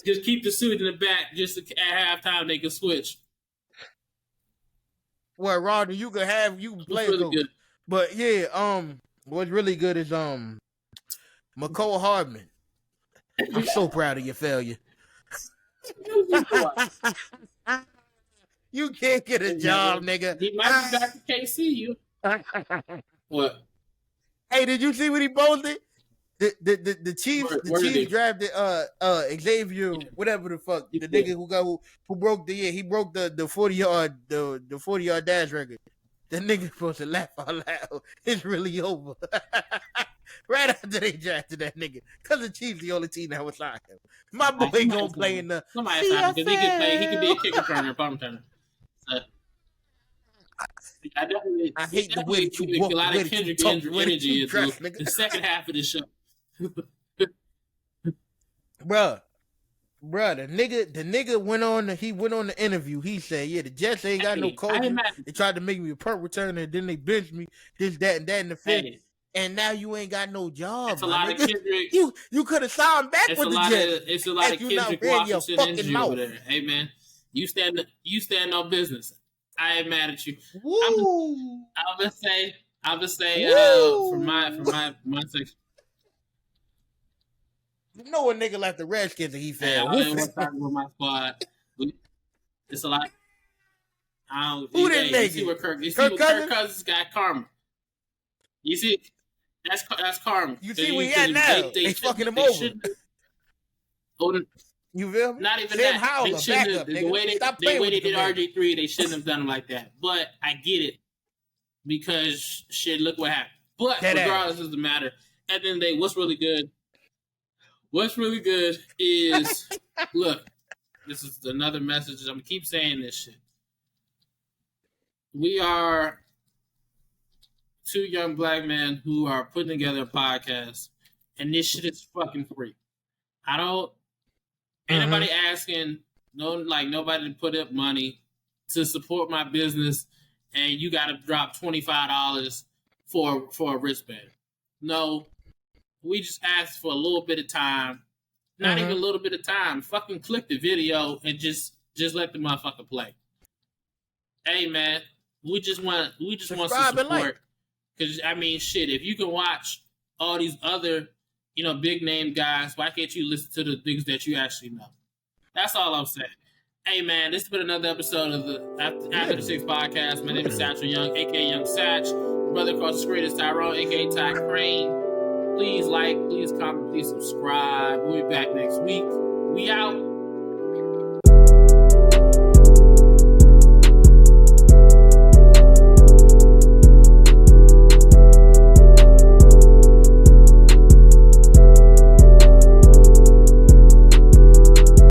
Just keep the suit in the back. Just at halftime, they can switch. Well, Rondo, you can play really good. But yeah, what's really good is McCole Hardman. I'm so proud of your failure. You can't get a job, nigga. He might be back to KC. What? Hey, did you see what he posted? The Chiefs drafted Xavier, whatever the fuck, the nigga who broke the 40-yard dash record. The nigga supposed to laugh out loud. It's really over. Right after they drafted that nigga, because the Chiefs the only team that was signed him. My boy gonna play in the. Somebody signed him because he can play. He can be a kick returner, punt returner. I hate the way that you walk. A lot of Kendrick energy is the second half of the show. Bruh, the nigga went on the interview. He said, "Yeah, the Jets ain't got no coach. They tried to make me a punt returner, and then they benched me. This, that, and that in the fifth. And now you ain't got no job. It's a lot of Kendrick. You could have signed back with the Jets. It's a lot of Kendrick Washington energy over there. Hey man, you stand on business. I ain't mad at you. I'll just say for my section. You know a nigga left the Redskins and he failed. I don't want to talk about my squad. It's a lot. Who that nigga? You see what Kirk Cousins got karma. You see, that's karma. You see where he at now? They fucking him over. You feel me? Not even Sam that. Howell, they shouldn't have, the way they did RG3, they shouldn't have done him like that. But I get it. Because, shit, look what happened. But regardless of the matter, at the end of the day, what's really good is, look, this is another message. I'm going to keep saying this shit. We are 2 young black men who are putting together a podcast and this shit is fucking free. I don't. Ain't nobody asking. Nobody to put up money to support my business, and you got to drop $25 for a wristband. No, we just asked for a little bit of time. Not even a little bit of time. Fucking click the video and just let the motherfucker play. Hey man, we just want some support. Because I mean, shit, if you can watch all these other, big name guys, why can't you listen to the things that you actually know? That's all I'm saying. Hey man, this has been another episode of the After the Six podcast. My name is Satchel Young, aka Young Satch. Brother across the screen is Tyrone, aka Ty Crane. Please like, please comment, please subscribe. We'll be back next week. We out.